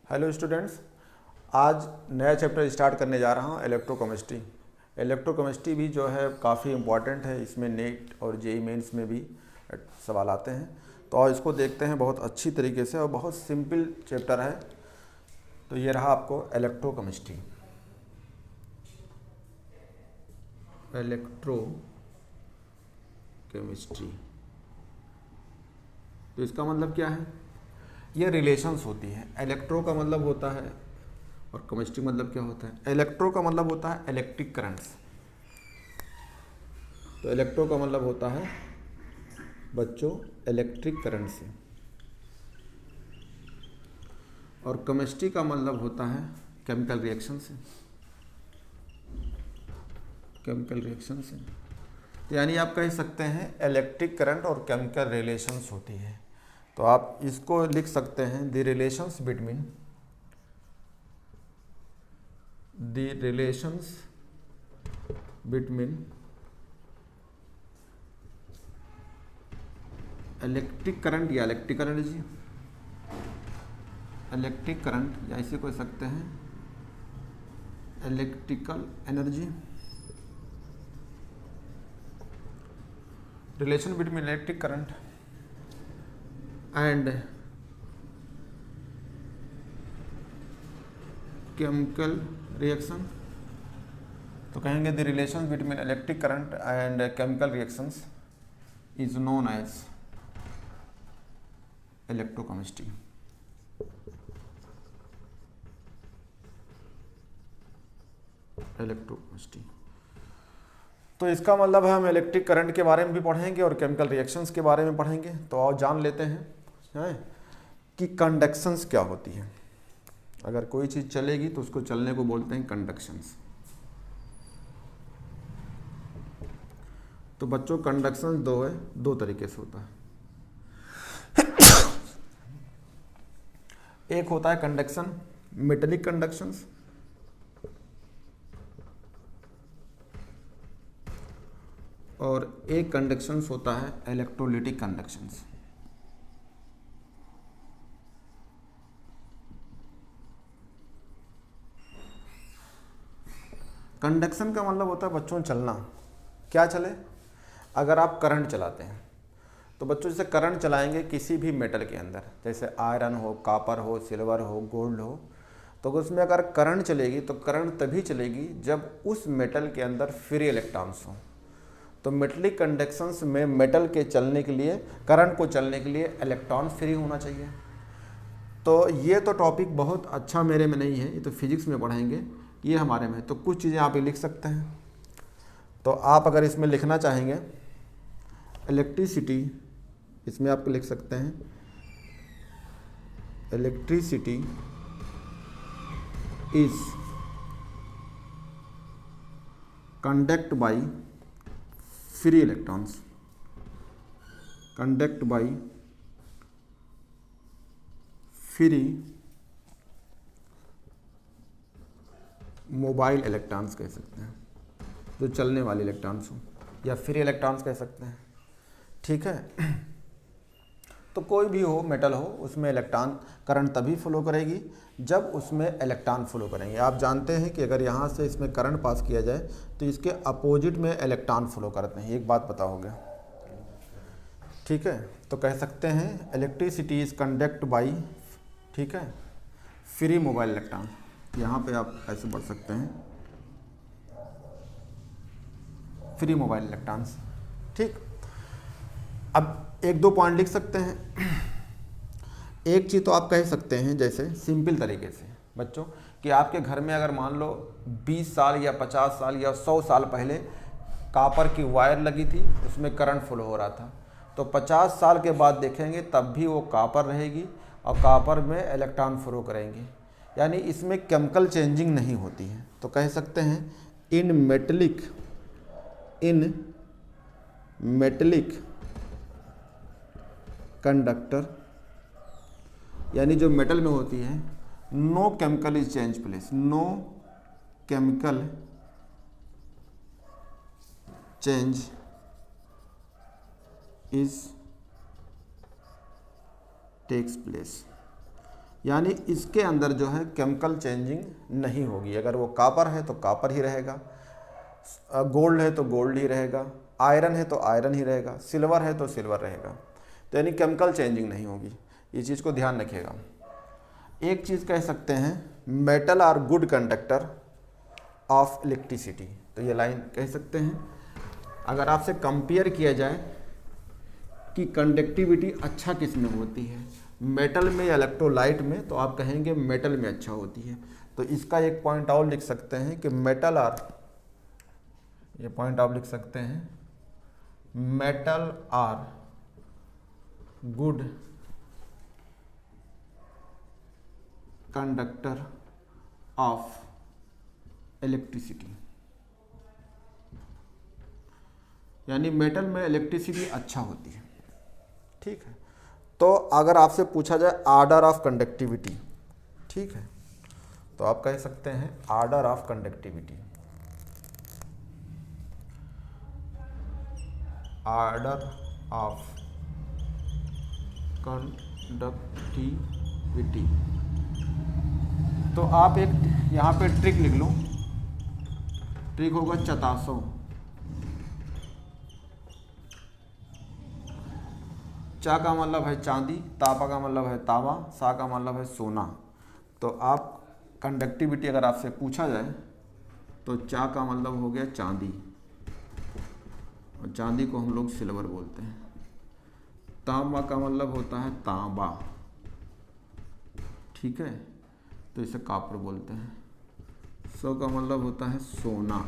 Hello students, आज नया chapter start करने जा रहा हूँ इलेक्ट्रोकेमिस्ट्री। इलेक्ट्रोकेमिस्ट्री भी जो है काफ़ी इम्पॉर्टेंट है, इसमें नेट और जेईई मेंस में भी सवाल आते हैं। तो और इसको देखते हैं बहुत अच्छी तरीके से और बहुत सिंपल चैप्टर है। तो ये रहा आपको इलेक्ट्रोकेमिस्ट्री। इलेक्ट्रोकेमिस्ट्री तो इसका मतलब क्या है? ये रिलेशंस होती है। इलेक्ट्रो का मतलब होता है और केमिस्ट्री मतलब क्या होता है? इलेक्ट्रो का मतलब होता है इलेक्ट्रिक करंट्स। तो इलेक्ट्रो का मतलब होता है बच्चों इलेक्ट्रिक करंट से, और केमिस्ट्री का मतलब होता है केमिकल रिएक्शन से। केमिकल रिएक्शन से तो यानी आप कह सकते हैं इलेक्ट्रिक करंट और केमिकल रिलेशंस होती है। तो आप इसको लिख सकते हैं the relations between electric current या इलेक्ट्रिकल एनर्जी, इलेक्ट्रिक करंट या इसे कह सकते हैं electrical energy, relation between electric current and chemical reaction. तो कहेंगे the relation between electric current and chemical reactions is known as electrochemistry. Electrochemistry तो इसका मतलब है हम इलेक्ट्रिक करंट के बारे में भी पढ़ेंगे और केमिकल रिएक्शंस के बारे में पढ़ेंगे। तो आओ जान लेते हैं कि कंडक्शंस क्या होती है। अगर कोई चीज़ चलेगी तो उसको चलने को बोलते हैं कंडक्शंस। तो बच्चों कंडक्शंस दो तरीके से होता है। एक होता है कंडक्शन मेटेलिक कंडक्शंस, और एक कंडक्शंस होता है इलेक्ट्रोलिटिक कंडक्शंस। कंडक्शन का मतलब होता है बच्चों चलना। क्या चले? अगर आप करंट चलाते हैं तो बच्चों जैसे करंट चलाएंगे किसी भी मेटल के अंदर, जैसे आयरन हो, कॉपर हो, सिल्वर हो, गोल्ड हो, तो उसमें अगर करंट चलेगी तो करंट तभी चलेगी जब उस मेटल के अंदर फ्री इलेक्ट्रॉन्स हो। तो मेटलिक कंडक्शंस में मेटल के चलने के लिए, करंट को चलने के लिए इलेक्ट्रॉन फ्री होना चाहिए। तो ये तो टॉपिक बहुत अच्छा मेरे में नहीं है, ये तो फिजिक्स में पढ़ेंगे, ये हमारे में। तो कुछ चीज़ें आप लिख सकते हैं। तो आप अगर इसमें लिखना चाहेंगे इलेक्ट्रिसिटी, इसमें आप लिख सकते हैं electricity is conduct by free electrons, conduct by free mobile electrons कह सकते हैं, जो चलने वाले इलेक्ट्रॉन्स हो, या फ्री इलेक्ट्रॉन्स कह सकते हैं। ठीक है। तो कोई भी हो मेटल हो, उसमें इलेक्ट्रॉन करंट तभी फ्लो करेगी जब उसमें इलेक्ट्रॉन फ्लो करेंगे। आप जानते हैं कि अगर यहाँ से इसमें करंट पास किया जाए तो इसके अपोजिट में इलेक्ट्रॉन फ्लो करते हैं। एक बात पता हो गया, ठीक है। तो कह सकते हैं इलेक्ट्रिसिटी इज कंडक्ट बाई, ठीक है, फ्री मोबाइल इलेक्ट्रॉन। यहाँ पे आप ऐसे बढ़ सकते हैं फ्री मोबाइल इलेक्ट्रॉन्स। ठीक, अब एक दो पॉइंट लिख सकते हैं। एक चीज़ तो आप कह सकते हैं जैसे सिंपल तरीके से बच्चों कि आपके घर में अगर मान लो 20 साल या 50 साल या 100 साल पहले कॉपर की वायर लगी थी, उसमें करंट फ्लो हो रहा था, तो 50 साल के बाद देखेंगे तब भी वो कॉपर रहेगी और कॉपर में इलेक्ट्रॉन फ्लो करेंगे। यानी इसमें केमिकल चेंजिंग नहीं होती है। तो कह सकते हैं इन मेटलिक कंडक्टर, यानी जो मेटल में होती है, no chemical is change place, no chemical change is takes place. यानी इसके अंदर जो है केमिकल चेंजिंग नहीं होगी। अगर वो कॉपर है तो कॉपर ही रहेगा, गोल्ड है तो गोल्ड ही रहेगा, आयरन है तो आयरन ही रहेगा, सिल्वर है तो सिल्वर रहेगा। तो यानी केमिकल चेंजिंग नहीं होगी, ये चीज़ को ध्यान रखिएगा। एक चीज़ कह सकते हैं, metal are good conductor of electricity, तो ये लाइन कह सकते हैं। अगर आपसे कंपेयर किया जाए कि कंडक्टिविटी अच्छा किस में होती है, मेटल में या इलेक्ट्रोलाइट में, तो आप कहेंगे मेटल में अच्छा होती है। तो इसका एक पॉइंट और लिख सकते हैं कि मेटल आर, ये पॉइंट आप लिख सकते हैं, metal are good conductor of electricity, यानी मेटल में इलेक्ट्रिसिटी अच्छा होती है। ठीक है, तो अगर आपसे पूछा जाए आर्डर ऑफ कंडक्टिविटी, ठीक है, तो आप कह सकते हैं order of conductivity, order of conductivity. तो आप एक यहाँ पे ट्रिक लिख लो, ट्रिक होगा चतासो। चा का मतलब है चांदी, तापा का मतलब है तांबा, सा का मतलब है सोना। तो आप कंडक्टिविटी अगर आपसे पूछा जाए तो चा का मतलब हो गया चांदी, और चांदी को हम लोग सिल्वर बोलते हैं। तांबा का मतलब होता है तांबा, ठीक है, तो इसे कॉपर बोलते हैं। सो का मतलब होता है सोना,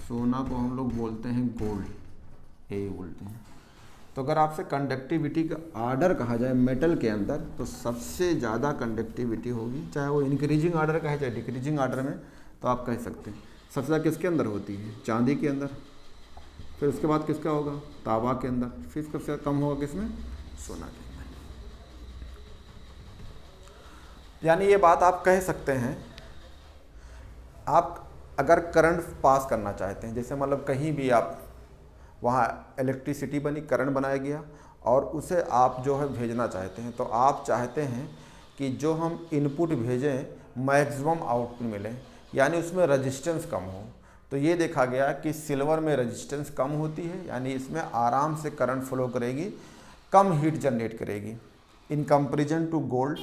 सोना को हम लोग बोलते हैं गोल्ड, ए बोलते हैं। तो अगर आपसे कंडक्टिविटी का आर्डर कहा जाए मेटल के अंदर, तो सबसे ज़्यादा कंडक्टिविटी होगी, चाहे वो इंक्रीजिंग आर्डर का है चाहे डिक्रीजिंग आर्डर में, तो आप कह सकते हैं सबसे ज़्यादा किसके अंदर होती है, चांदी के अंदर, फिर उसके बाद किसका होगा, तांबा के अंदर, फिर सबसे कम होगा किसमें, सोना के अंदर। यानी ये बात आप कह सकते हैं। आप अगर करंट पास करना चाहते हैं, जैसे मतलब कहीं भी आप, वहाँ इलेक्ट्रिसिटी बनी, करंट बनाया गया, और उसे आप जो है भेजना चाहते हैं, तो आप चाहते हैं कि जो हम इनपुट भेजें मैक्सिमम आउटपुट मिले, यानी उसमें रजिस्टेंस कम हो। तो ये देखा गया कि सिल्वर में रजिस्टेंस कम होती है, यानी इसमें आराम से करंट फ्लो करेगी, कम हीट जनरेट करेगी, in comparison to gold,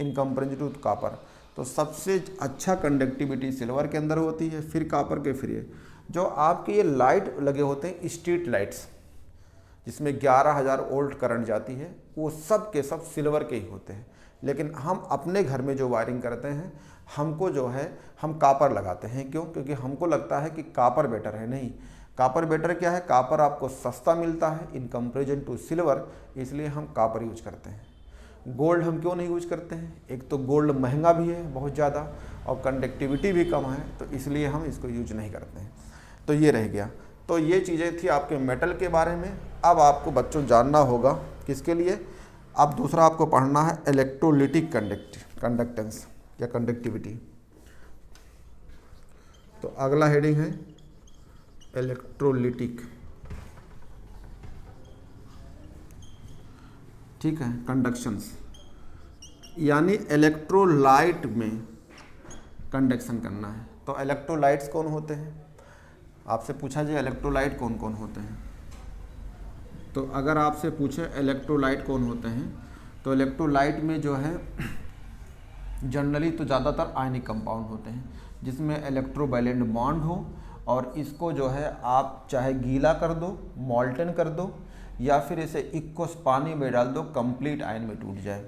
in comparison to copper. तो सबसे अच्छा कंडक्टिविटी सिल्वर के अंदर होती है, फिर कॉपर के, फिर ये जो आपके ये लाइट लगे होते हैं स्ट्रीट लाइट्स, जिसमें 11,000 वोल्ट करंट जाती है, वो सब के सब सिल्वर के ही होते हैं। लेकिन हम अपने घर में जो वायरिंग करते हैं, हमको जो है हम कॉपर लगाते हैं। क्यों? क्योंकि हमको लगता है कि कॉपर बेटर है। नहीं, कॉपर बेटर क्या है, कॉपर आपको सस्ता मिलता है इन कंपेरिजन टू सिल्वर, इसलिए हम कॉपर यूज करते हैं। गोल्ड हम क्यों नहीं यूज करते हैं, एक तो गोल्ड महंगा भी है बहुत ज़्यादा, और कंडक्टिविटी भी कम है, तो इसलिए हम इसको यूज नहीं करते हैं। तो ये रह गया। तो ये चीज़ें थी आपके मेटल के बारे में। अब आपको बच्चों जानना होगा किसके लिए, अब दूसरा आपको पढ़ना है इलेक्ट्रोलिटिक कंडक्टेंस या कंडक्टिविटी। तो अगला हेडिंग है इलेक्ट्रोलिटिक, ठीक है, कंडक्शंस, यानी इलेक्ट्रोलाइट में कंडक्शन करना है। तो इलेक्ट्रोलाइट्स कौन होते हैं, आपसे पूछा जाए इलेक्ट्रोलाइट कौन कौन होते हैं, तो अगर आपसे पूछे इलेक्ट्रोलाइट कौन होते हैं, तो इलेक्ट्रोलाइट में जो है जनरली तो ज़्यादातर आयनिक कंपाउंड होते हैं, जिसमें इलेक्ट्रोवैलेंट बॉन्ड हो, और इसको जो है आप चाहे गीला कर दो, मॉल्टन कर दो, या फिर इसे इक्वस पानी में डाल दो, कंप्लीट आयन में टूट जाए।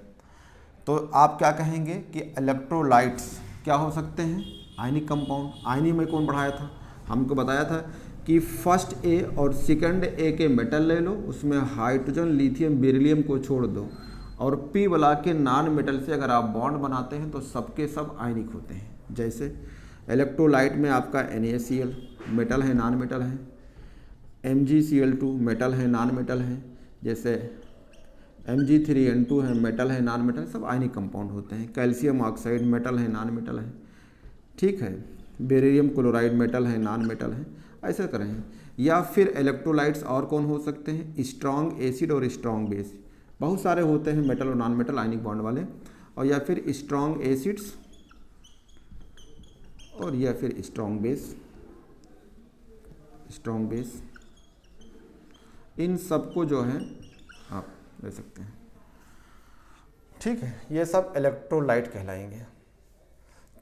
तो आप क्या कहेंगे कि इलेक्ट्रोलाइट्स क्या हो सकते हैं, आयनिक कंपाउंड। आयनिक में कौन पढ़ाया था, हमको बताया था कि फर्स्ट ए और सेकंड ए के मेटल ले लो, उसमें हाइड्रोजन, लिथियम, बेरिलियम को छोड़ दो, और पी वाला के नॉन मेटल से अगर आप बॉन्ड बनाते हैं तो सबके सब आयनिक होते हैं। जैसे इलेक्ट्रोलाइट में आपका NaCl मेटल है, नॉन मेटल है, MgCl2 मेटल है, नॉन मेटल है, जैसे Mg3N2 है, मेटल है, नॉन मेटल, सब आयनिक कंपाउंड होते हैं। कैल्शियम ऑक्साइड मेटल है, नॉन मेटल है, ठीक है, बेरिलियम क्लोराइड मेटल है, नॉन मेटल है, ऐसा करें। या फिर इलेक्ट्रोलाइट्स और कौन हो सकते हैं, स्ट्रॉन्ग एसिड और स्ट्रॉन्ग बेस, बहुत सारे होते हैं मेटल और नॉन मेटल आयनिक बॉन्ड वाले। और या फिर स्ट्रॉन्ग एसिड्स और या फिर स्ट्रॉन्ग बेस, इन सबको जो है आप ले सकते हैं। ठीक है, ये सब इलेक्ट्रोलाइट कहलाएंगे।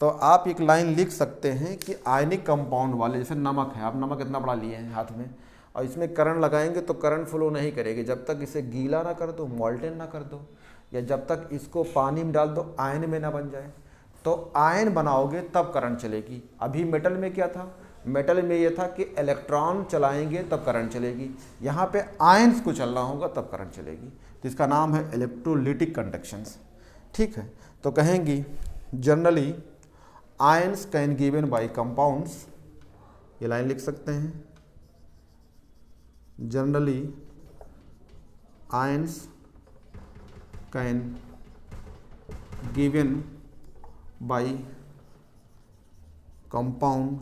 तो आप एक लाइन लिख सकते हैं कि आयनिक कंपाउंड वाले, जैसे नमक है, आप नमक इतना बड़ा लिए हैं हाथ में और इसमें करंट लगाएंगे तो करंट फ्लो नहीं करेगी जब तक इसे गीला ना कर दो, मोल्टेन ना कर दो, या जब तक इसको पानी में डाल दो आयन में ना बन जाए। तो आयन बनाओगे तब करंट चलेगी। अभी मेटल में क्या था, मेटल में ये था कि इलेक्ट्रॉन चलाएंगे तब करंट चलेगी, यहाँ पे आयन्स को चलना होगा तब करंट चलेगी। तो इसका नाम है इलेक्ट्रोलिटिक कंडक्शंस। ठीक है, तो कहेंगी generally ions can given by compounds, ये लाइन लिख सकते हैं, generally ions can given by compound.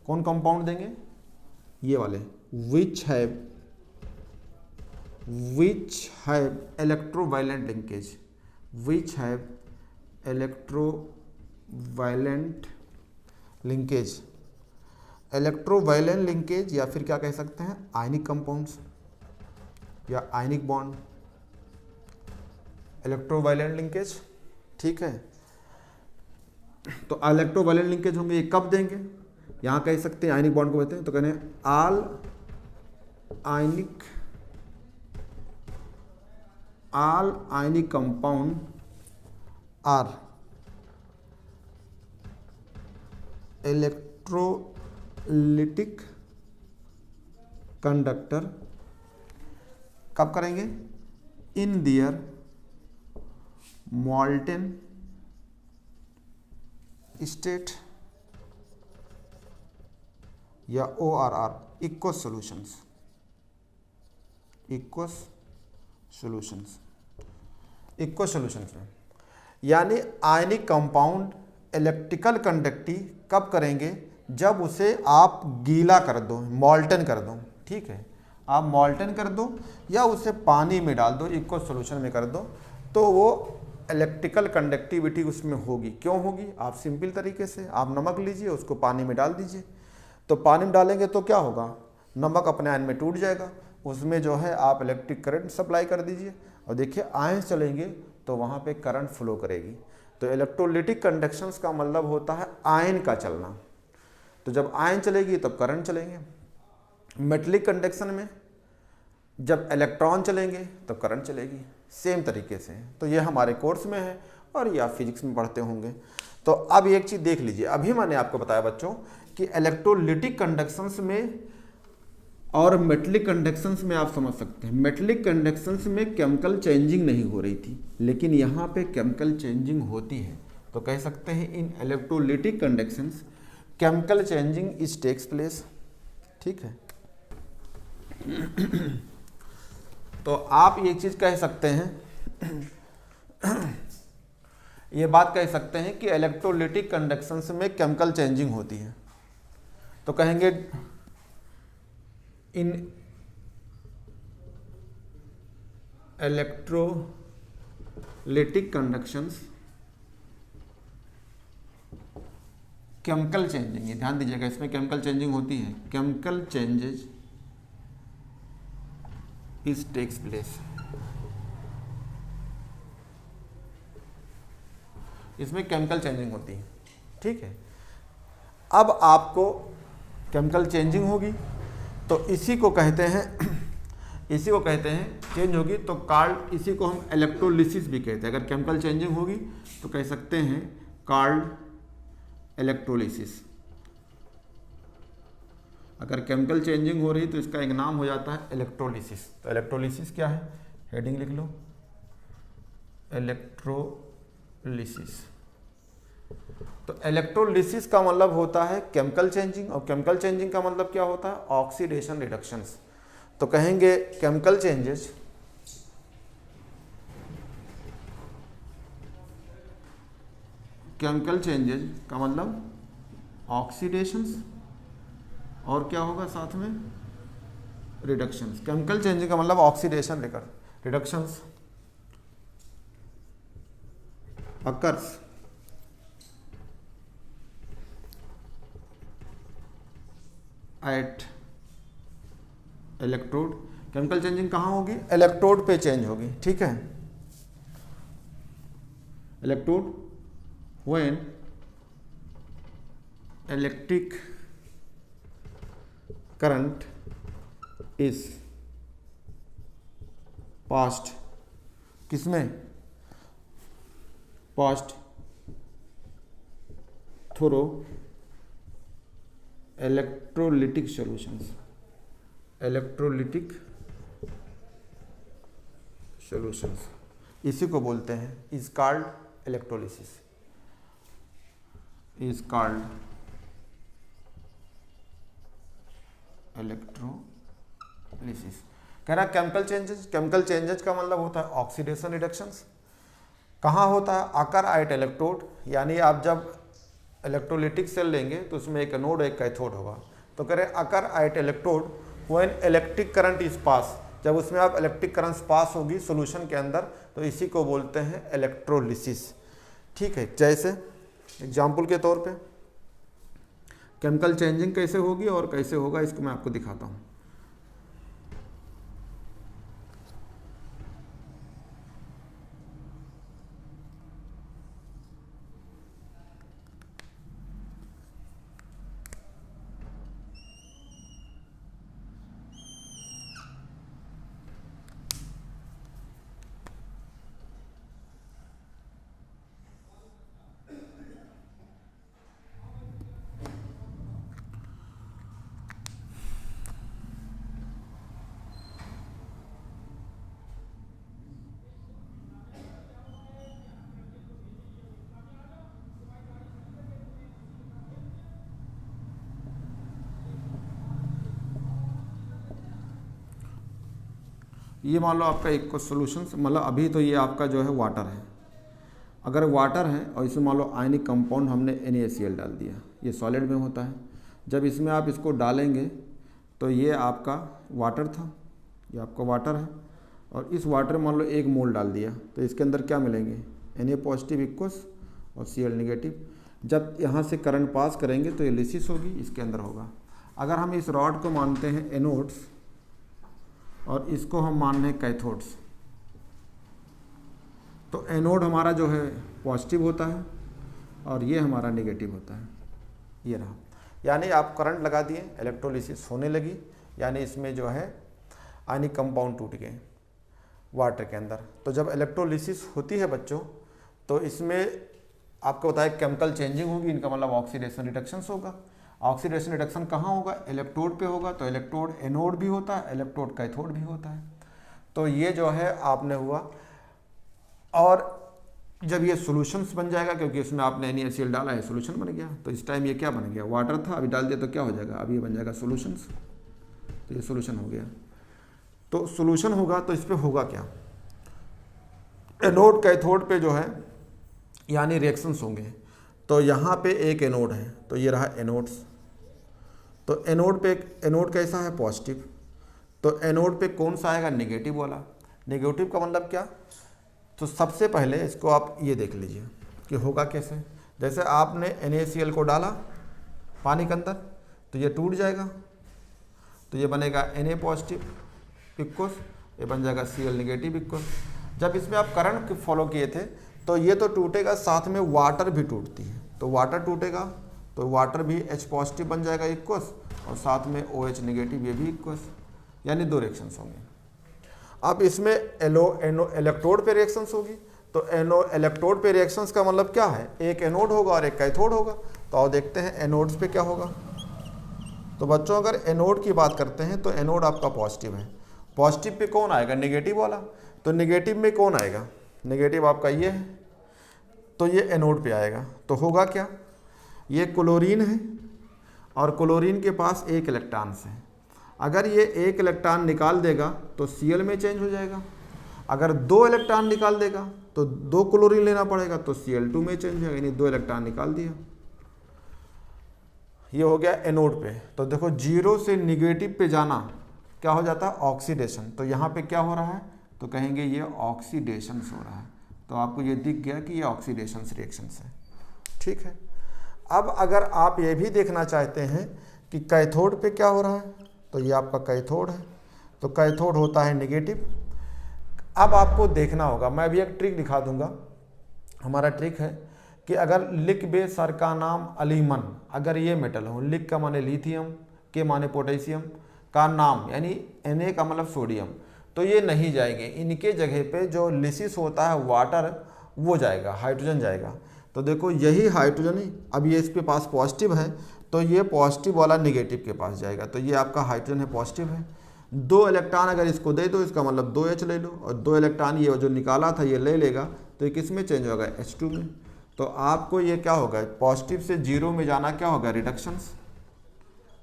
कौन कंपाउंड देंगे, ये वाले, which have electrovalent linkage, which have electrovalent linkage, electrovalent linkage, या फिर क्या कह सकते हैं आयनिक कंपाउंड्स या आयनिक बॉन्ड, इलेक्ट्रोवायलेंट लिंकेज। ठीक है, तो इलेक्ट्रोवायलेंट लिंकेज होंगे, ये कब देंगे, यहाँ कह सकते हैं आयनिक बॉन्ड को कहते हैं, तो कहते हैं all ionic compound are electrolytic conductor. कब करेंगे, इन दियर मोल्टेन स्टेट या ORR, इक्वस सॉल्यूशंस में, यानी आयनिक कंपाउंड इलेक्ट्रिकल कंडक्टिव कब करेंगे, जब उसे आप गीला कर दो, मोल्टन कर दो। ठीक है, आप मोल्टन कर दो या उसे पानी में डाल दो, इक्वस सॉल्यूशन में कर दो, तो वो इलेक्ट्रिकल कंडक्टिविटी उसमें होगी। क्यों होगी, आप सिंपल तरीके से आप नमक लीजिए, उसको पानी में डाल दीजिए, तो पानी में डालेंगे तो क्या होगा, नमक अपने आयन में टूट जाएगा, उसमें जो है आप इलेक्ट्रिक करंट सप्लाई कर दीजिए और देखिए आयन चलेंगे तो वहाँ पे करंट फ्लो करेगी। तो इलेक्ट्रोलिटिक कंडक्शंस का मतलब होता है आयन का चलना। तो जब आयन चलेगी तब करंट चलेंगे। मेटलिक कंडक्शन में जब इलेक्ट्रॉन चलेंगे तब करंट चलेगी, सेम तरीके से। तो ये हमारे कोर्स में है और ये आप फिजिक्स में पढ़ते होंगे। तो अब एक चीज़ देख लीजिए, अभी मैंने आपको बताया बच्चों कि इलेक्ट्रोलिटिक कंडक्शंस में और मेटलिक कंडक्शंस में आप समझ सकते हैं, मेटलिक कंडक्शंस में केमिकल चेंजिंग नहीं हो रही थी, लेकिन यहाँ पे केमिकल चेंजिंग होती है। तो कह सकते हैं in electrolytic conductions chemical changing is takes place. ठीक है, तो आप ये चीज़ कह सकते हैं, ये बात कह सकते हैं कि इलेक्ट्रोलिटिक कंडक्शंस में केमिकल चेंजिंग होती है। तो कहेंगे in electrolytic conductions chemical changing, ये ध्यान दीजिएगा, इसमें केमिकल चेंजिंग होती है, chemical changes is takes place. इसमें केमिकल चेंजिंग होती है। ठीक है, अब आपको केमिकल चेंजिंग होगी तो इसी को कहते हैं चेंज होगी, तो कार्ड, इसी को हम इलेक्ट्रोलिसिस भी कहते हैं। अगर केमिकल चेंजिंग होगी तो कह सकते हैं कार्ड इलेक्ट्रोलिसिस। अगर केमिकल चेंजिंग हो रही तो इसका एक नाम हो जाता है इलेक्ट्रोलिसिस। तो इलेक्ट्रोलिसिस क्या है, हेडिंग लिख लो, इलेक्ट्रोलिसिस। तो इलेक्ट्रोलिसिस का मतलब होता है केमिकल चेंजिंग, और केमिकल चेंजिंग का मतलब क्या होता है, ऑक्सीडेशन रिडक्शंस। तो कहेंगे केमिकल चेंजेस का मतलब ऑक्सीडेशंस, और क्या होगा साथ में, रिडक्शंस। केमिकल चेंजिंग का मतलब oxidation reductions. occurs at electrode, chemical changing कहाँ होगी? इलेक्ट्रोड पे चेंज होगी, ठीक है। Electrode when electric current is passed, किसमें? Passed through electrolytic solutions, electrolytic solutions, इसी को बोलते हैं, is called electrolysis, is called electrolysis. कह रहा केमिकल चेंजेस, केमिकल चेंजेस का मतलब होता है ऑक्सीडेशन रिडक्शंस। कहाँ होता है? आकर एट इलेक्ट्रोड, यानी आप जब इलेक्ट्रोलिटिक सेल लेंगे तो उसमें एक एनोड एक कैथोड होगा। तो कह रहे occur at electrode when electric current is pass, जब उसमें आप इलेक्ट्रिक करंट पास होगी सॉल्यूशन के अंदर, तो इसी को बोलते हैं इलेक्ट्रोलिसिस, ठीक है। जैसे एग्जाम्पल के तौर पे केमिकल चेंजिंग कैसे होगी और कैसे होगा इसको मैं आपको दिखाता हूँ। ये मान लो आपका एक सॉल्यूशन, मतलब अभी तो ये आपका जो है वाटर है। अगर वाटर है और इसमें मान लो आयनिक कंपाउंड हमने NaCl डाल दिया, ये सॉलिड में होता है। जब इसमें आप इसको डालेंगे तो ये आपका वाटर था, ये आपका वाटर है, और इस वाटर में मान लो 1 मोल डाल दिया, तो इसके अंदर क्या मिलेंगे? Na पॉजिटिव इक्वस और Cl नेगेटिव। जब यहाँ से करंट पास करेंगे तो ये लिसिस होगी, इसके अंदर होगा। अगर हम इस रॉड को मानते हैं एनोड्स और इसको हम मान रहे हैं कैथोड्स, तो एनोड हमारा जो है पॉजिटिव होता है और ये हमारा नेगेटिव होता है, ये रहा। यानी आप करंट लगा दिए, इलेक्ट्रोलिसिस होने लगी, यानी इसमें जो है आयनिक कंपाउंड टूट गए वाटर के अंदर। तो जब इलेक्ट्रोलिसिस होती है बच्चों, तो इसमें आपको बताया केमिकल चेंजिंग होगी, इनका मतलब ऑक्सीडेशन रिडक्शंस होगा। ऑक्सीडेशन रिडक्शन कहाँ होगा? इलेक्ट्रोड पे होगा। तो इलेक्ट्रोड एनोड भी होता है, इलेक्ट्रोड कैथोड भी होता है। तो ये जो है आपने हुआ, और जब ये सॉल्यूशंस बन जाएगा, क्योंकि इसमें आपने NaCl डाला है, सॉल्यूशन बन गया, तो इस टाइम ये क्या बन गया? वाटर था, अभी डाल दिया तो क्या हो जाएगा? अभी ये बन जाएगा सॉल्यूशंस, तो ये सॉल्यूशन हो गया। तो सॉल्यूशन होगा तो इस पर होगा क्या? एनोड कैथोड पे जो है यानी रिएक्शंस होंगे। तो यहाँ पे एक एनोड है, तो ये रहा एनोड्स। तो एनोड पे एनोड कैसा है? पॉजिटिव। तो एनोड पे कौन सा आएगा? नेगेटिव वाला। नेगेटिव का मतलब क्या? तो सबसे पहले इसको आप ये देख लीजिए कि होगा कैसे। जैसे आपने NaCl को डाला पानी के अंदर, तो ये टूट जाएगा, तो ये बनेगा Na पॉजिटिव इक्वस, ये बन जाएगा Cl नेगेटिव इक्वस। जब इसमें आप करंट फॉलो किए थे तो ये तो टूटेगा, साथ में वाटर भी टूटती है, तो वाटर टूटेगा तो वाटर भी H पॉजिटिव बन जाएगा इक्वस, और साथ में OH नेगेटिव ये भी इक्वस, यानी 2 रिएक्शंस होंगे। अब इसमें इलेक्ट्रोड पे रिएक्शंस होगी, तो इलेक्ट्रोड पे रिएक्शंस का मतलब क्या है? एक एनोड होगा और एक कैथोड होगा। तो आओ देखते हैं एनोड्स पे क्या होगा। तो बच्चों अगर एनोड की बात करते हैं तो एनोड आपका पॉजिटिव है। पॉजिटिव पे कौन आएगा? नेगेटिव वाला। तो नेगेटिव में कौन आएगा? नेगेटिव आपका ये है, तो ये एनोड पे आएगा। तो होगा क्या? ये क्लोरीन है और क्लोरीन के पास 1 इलेक्ट्रॉन्स है। अगर ये 1 इलेक्ट्रॉन निकाल देगा तो Cl में चेंज हो जाएगा। अगर 2 इलेक्ट्रॉन निकाल देगा तो 2 क्लोरीन लेना पड़ेगा, तो Cl2 में चेंज होगा, यानी 2 इलेक्ट्रॉन निकाल दिया। ये हो गया एनोड पे। तो देखो 0 से नेगेटिव पे जाना क्या हो जाता है? ऑक्सीडेशन। तो यहाँ पे क्या हो रहा है? तो कहेंगे ये ऑक्सीडेशन हो रहा है। तो आपको ये दिख गया कि ये ऑक्सीडेशन रिएक्शंस है। ठीक है, अब अगर आप ये भी देखना चाहते हैं कि कैथोड पे क्या हो रहा है, तो ये आपका कैथोड है, तो कैथोड होता है नेगेटिव। अब आपको देखना होगा, मैं भी एक ट्रिक दिखा दूंगा। हमारा ट्रिक है कि अगर लिक बे सर का नाम अलीमन, अगर ये मेटल हो, लिक का माने लिथियम, के माने पोटेशियम, का नाम यानी Na का मतलब सोडियम, तो ये नहीं जाएंगे। इनके जगह पे जो लिसिस होता है वाटर, वो जाएगा, हाइड्रोजन जाएगा। तो देखो यही हाइड्रोजन ही, अब ये इसके पास पॉजिटिव है तो ये पॉजिटिव वाला नेगेटिव के पास जाएगा, तो ये आपका हाइड्रोजन है, पॉजिटिव है। 2 इलेक्ट्रॉन अगर इसको दे दो, इसका मतलब 2H ले लो, और 2 इलेक्ट्रॉन ये जो निकाला था ये ले लेगा, तो ये किस में चेंज होगा, H2 में। तो आपको ये क्या होगा, पॉजिटिव से 0 में जाना क्या होगा, रिडक्शंस,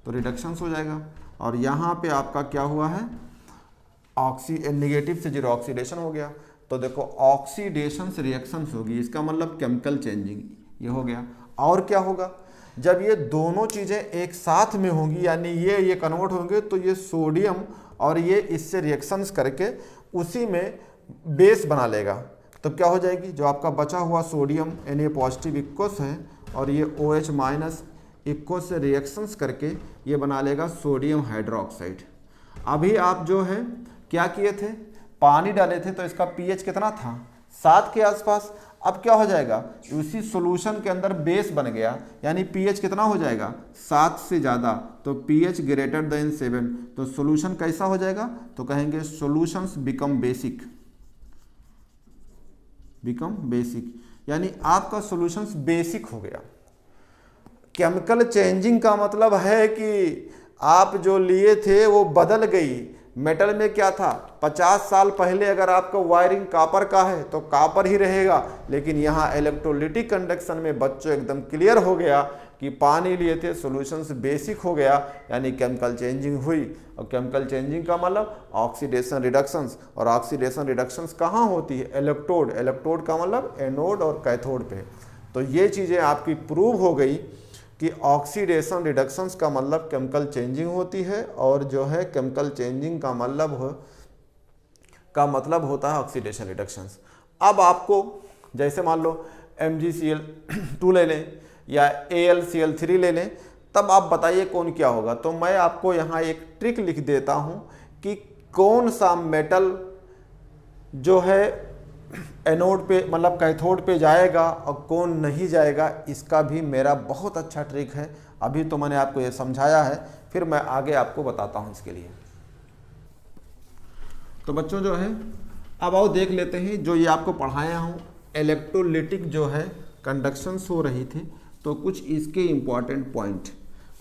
तो रिडक्शंस हो जाएगा। और यहाँ पे आपका क्या हुआ है, नेगेटिव से 0 ऑक्सीडेशन हो गया। तो देखो ऑक्सीडेशन रिएक्शंस होगी, इसका मतलब केमिकल चेंजिंग, ये हो गया। और क्या होगा, जब ये दोनों चीज़ें एक साथ में होंगी, यानी ये कन्वर्ट होंगे, तो ये सोडियम और ये इससे रिएक्शंस करके उसी में बेस बना लेगा। तो क्या हो जाएगी, जो आपका बचा हुआ सोडियम Na पॉजिटिव इक्वस है और ये OH माइनस इक्वस से रिएक्शंस करके ये बना लेगा सोडियम हाइड्रोक्साइड। अभी आप जो है क्या किए थे, पानी डाले थे, तो इसका pH कितना था, 7 के आसपास। अब क्या हो जाएगा, उसी सॉल्यूशन के अंदर बेस बन गया, यानी pH कितना हो जाएगा, 7 से ज़्यादा, तो pH ग्रेटर देन 7, तो सॉल्यूशन कैसा हो जाएगा, तो कहेंगे सॉल्यूशंस बिकम बेसिक, यानी आपका सॉल्यूशंस बेसिक हो गया। केमिकल चेंजिंग का मतलब है कि आप जो लिए थे वो बदल गई। मेटल में क्या था, 50 साल पहले अगर आपका वायरिंग कापर का है तो कापर ही रहेगा, लेकिन यहाँ इलेक्ट्रोलिटिक कंडक्शन में बच्चों एकदम क्लियर हो गया कि पानी लिए थे, सॉल्यूशंस बेसिक हो गया, यानी केमिकल चेंजिंग हुई। और केमिकल चेंजिंग का मतलब ऑक्सीडेशन रिडक्शंस, और ऑक्सीडेशन रिडक्शंस कहाँ होती है, इलेक्ट्रोड, इलेक्ट्रोड का मतलब एनोड और कैथोड पे। तो ये चीज़ें आपकी प्रूव हो गई कि ऑक्सीडेशन रिडक्शंस का मतलब केमिकल चेंजिंग होती है, और जो है केमिकल चेंजिंग का मतलब होता है ऑक्सीडेशन रिडक्शंस। अब आपको जैसे मान लो MgCl2 ले लें या AlCl3 ले लें, तब आप बताइए कौन क्या होगा। तो मैं आपको यहाँ एक ट्रिक लिख देता हूँ कि कौन सा मेटल जो है एनोड पे मतलब कैथोड पे जाएगा और कौन नहीं जाएगा, इसका भी मेरा बहुत अच्छा ट्रिक है। अभी तो मैंने आपको ये समझाया है, फिर मैं आगे आपको बताता हूँ इसके लिए। तो बच्चों जो है अब आओ देख लेते हैं, जो ये आपको पढ़ाया हूँ इलेक्ट्रोलिटिक जो है कंडक्शंस हो रही थी, तो कुछ इसके इम्पॉर्टेंट पॉइंट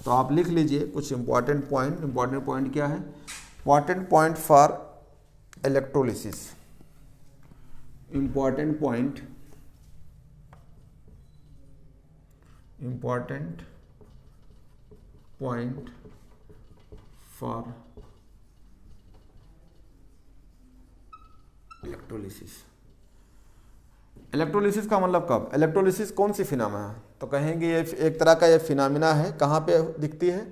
तो आप लिख लीजिए। कुछ इम्पॉर्टेंट पॉइंट क्या है, important point for electrolysis, important point for electrolysis का मतलब कब, इलेक्ट्रोलिसिस कौन सी फिनोमेना है, तो कहेंगे ये एक तरह का ये फिनोमेना है, कहाँ पे दिखती है,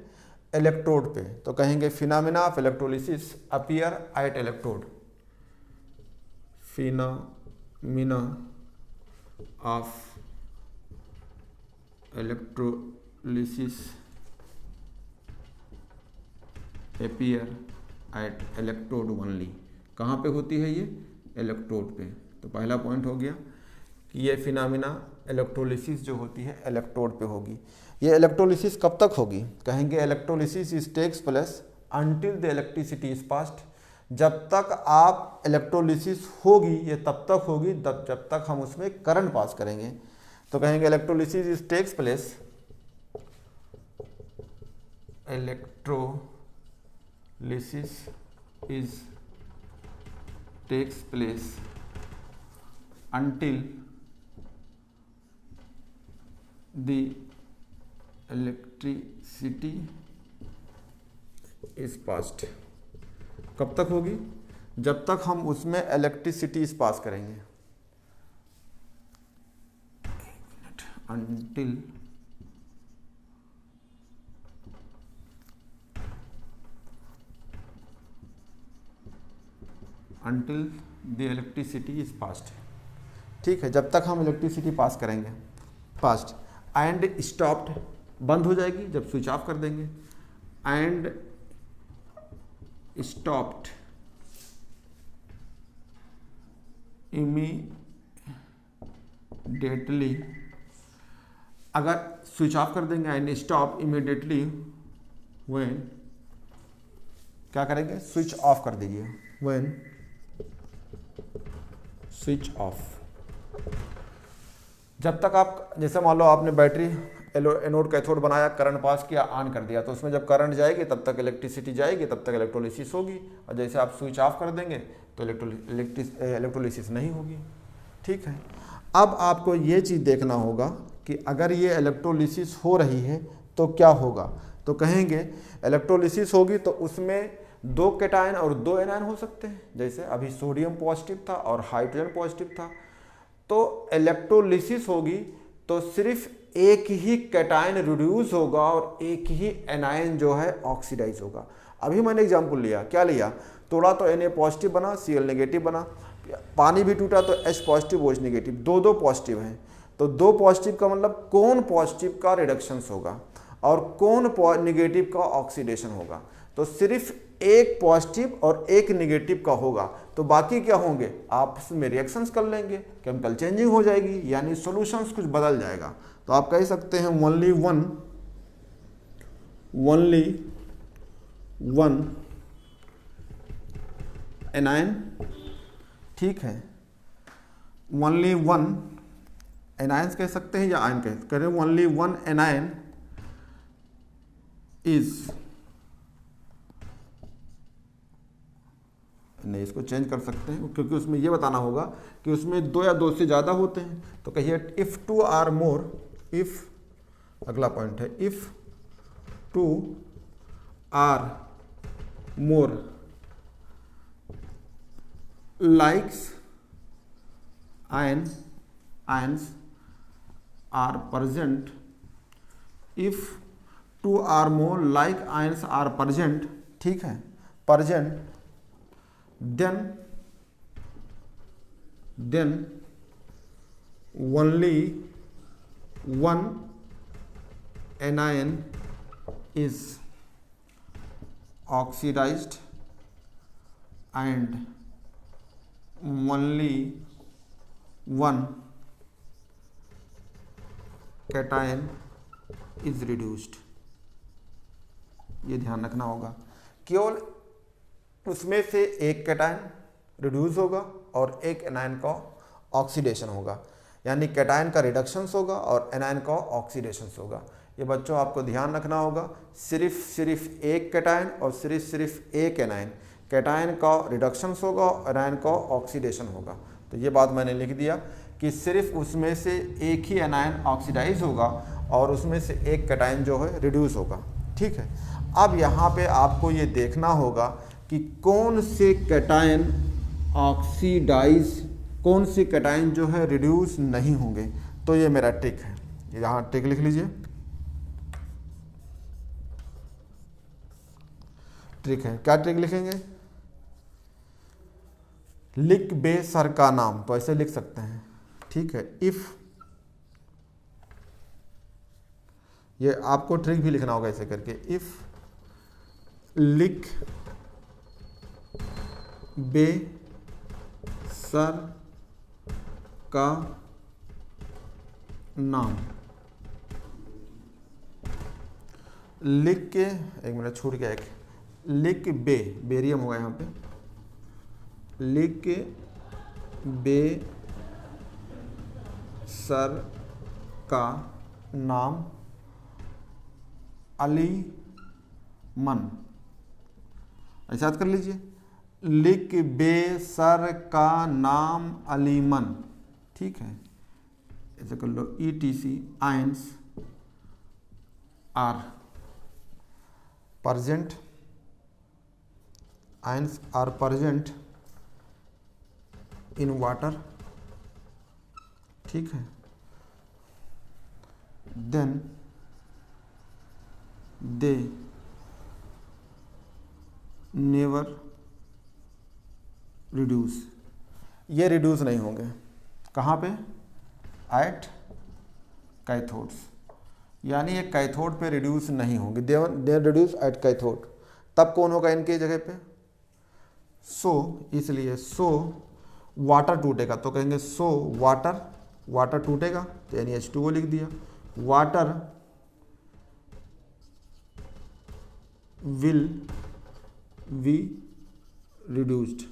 इलेक्ट्रोड पे। तो कहेंगे phenomena of electrolysis appear eight electrode, phenomena of electrolysis appear eight electrode only. कहाँ पे होती है ये, इलेक्ट्रोड पे। तो पहला पॉइंट हो गया कि ये फिनोमेना इलेक्ट्रोलिसिस जो होती है इलेक्ट्रोड पे होगी। ये इलेक्ट्रोलिसिस कब तक होगी, कहेंगे electrolysis is takes place until the electricity is passed. जब तक आप इलेक्ट्रोलिसिस होगी ये तब तक होगी जब तक हम उसमें करंट पास करेंगे। तो कहेंगे electrolysis is takes place, electrolysis is takes place until the electricity is passed। कब तक होगी, जब तक हम उसमें इलेक्ट्रिसिटी इस पास करेंगे, until the electricity is passed। ठीक है, जब तक हम इलेक्ट्रिसिटी पास करेंगे, पास्ट। एंड स्टॉप्ड, बंद हो जाएगी जब स्विच ऑफ कर देंगे। एंड स्टॉप्ड इमीडिएटली, अगर स्विच ऑफ कर देंगे एंड स्टॉप इमीडिएटली व्हेन, क्या करेंगे, स्विच ऑफ कर दीजिए, व्हेन स्विच ऑफ। जब तक आप, जैसे मान लो आपने बैटरी एनोड कैथोड बनाया, करंट पास किया, ऑन कर दिया, तो उसमें जब करंट जाएगी तब तक इलेक्ट्रिसिटी जाएगी, तब तक इलेक्ट्रोलिसिस होगी। और जैसे आप स्विच ऑफ कर देंगे तो इलेक्ट्रोलिसिस नहीं होगी। ठीक है, अब आपको ये चीज़ देखना होगा कि अगर ये इलेक्ट्रोलिसिस हो रही है तो क्या होगा। तो कहेंगे इलेक्ट्रोलिसिस होगी तो उसमें 2 कैटायन और 2 एनायन हो सकते हैं। जैसे अभी सोडियम पॉजिटिव था और हाइड्रोजन पॉजिटिव था, तो इलेक्ट्रोलिसिस होगी तो सिर्फ एक ही कैटायन रिड्यूस होगा और एक ही एनायन जो है ऑक्सीडाइज होगा। अभी मैंने एग्जाम्पल लिया, क्या लिया, तोड़ा तो Na पॉजिटिव बना, Cl नेगेटिव बना, पानी भी टूटा तो H positive OH negative, 2 positive हैं। तो 2 पॉजिटिव का मतलब कौन पॉजिटिव का रिडक्शंस होगा और कौन नेगेटिव का ऑक्सीडेशन होगा। तो सिर्फ एक पॉजिटिव और एक नेगेटिव का होगा, तो बाकी क्या होंगे, आपस में रिएक्शंस कर लेंगे, केमिकल चेंजिंग हो जाएगी, यानी सॉल्यूशंस कुछ बदल जाएगा। तो आप कह सकते हैं ओनली वन एनायन, ठीक है, ओनली वन एनायंस कह सकते हैं या आयन कह रहे हैं, ओनली वन एनायन इज, नहीं इसको चेंज कर सकते हैं क्योंकि उसमें ये बताना होगा कि उसमें 2 या 2 से ज़्यादा होते हैं। तो कहिए इफ़ 2 आर मोर, इफ़, अगला पॉइंट है, if 2 are more likes ions are present, if 2 or more like ions are present, ठीक है, present, then only one anion is oxidized and only one cation is reduced. ये ध्यान रखना होगा, केवल उसमें से एक कैटायन रिड्यूस होगा और एक एनायन का ऑक्सीडेशन होगा, यानी कैटायन का रिडक्शंस होगा और एनायन का ऑक्सीडेशंस होगा। ये बच्चों आपको ध्यान रखना होगा, सिर्फ एक कैटायन और सिर्फ एक एनायन, कैटायन का रिडक्शंस होगा और एनायन का ऑक्सीडेशन होगा। तो ये बात मैंने लिख दिया कि सिर्फ उसमें से एक ही एनायन ऑक्सीडाइज होगा और उसमें से एक कैटायन जो है रिड्यूस होगा। ठीक है, अब यहाँ पे आपको ये देखना होगा कि कौन से कैटायन ऑक्सीडाइज, कौन से कैटायन जो है रिड्यूस नहीं होंगे। तो ये मेरा ट्रिक है, यहाँ ट्रिक लिख लीजिए। ट्रिक है, क्या ट्रिक लिखेंगे, लिख बे सर का नाम, तो ऐसे लिख सकते हैं। ठीक है, इफ, ये आपको ट्रिक भी लिखना होगा ऐसे करके, इफ लिख बे सर का नाम, लिख के, एक मिनट छूट गया, एक लिख बे, बेरियम होगा यहाँ पे, लिख के बे सर का नाम अली मन, ऐसा याद कर लीजिए, लिख बे सर का नाम अलीमन। ठीक है, ऐसे कर लो, ETC ions are present, ions are present in water, ठीक है, then they never reduce, ये रिड्यूस नहीं होंगे। कहाँ पे, एट कैथोड्स, यानी ये कैथोड पे रिड्यूस नहीं होंगे, दे रिड्यूस एट कैथोड। तब कौन होगा इनके जगह पे, इसलिए वाटर टूटेगा, तो कहेंगे वाटर टूटेगा, तो यानी H2O लिख दिया। Water will be reduced,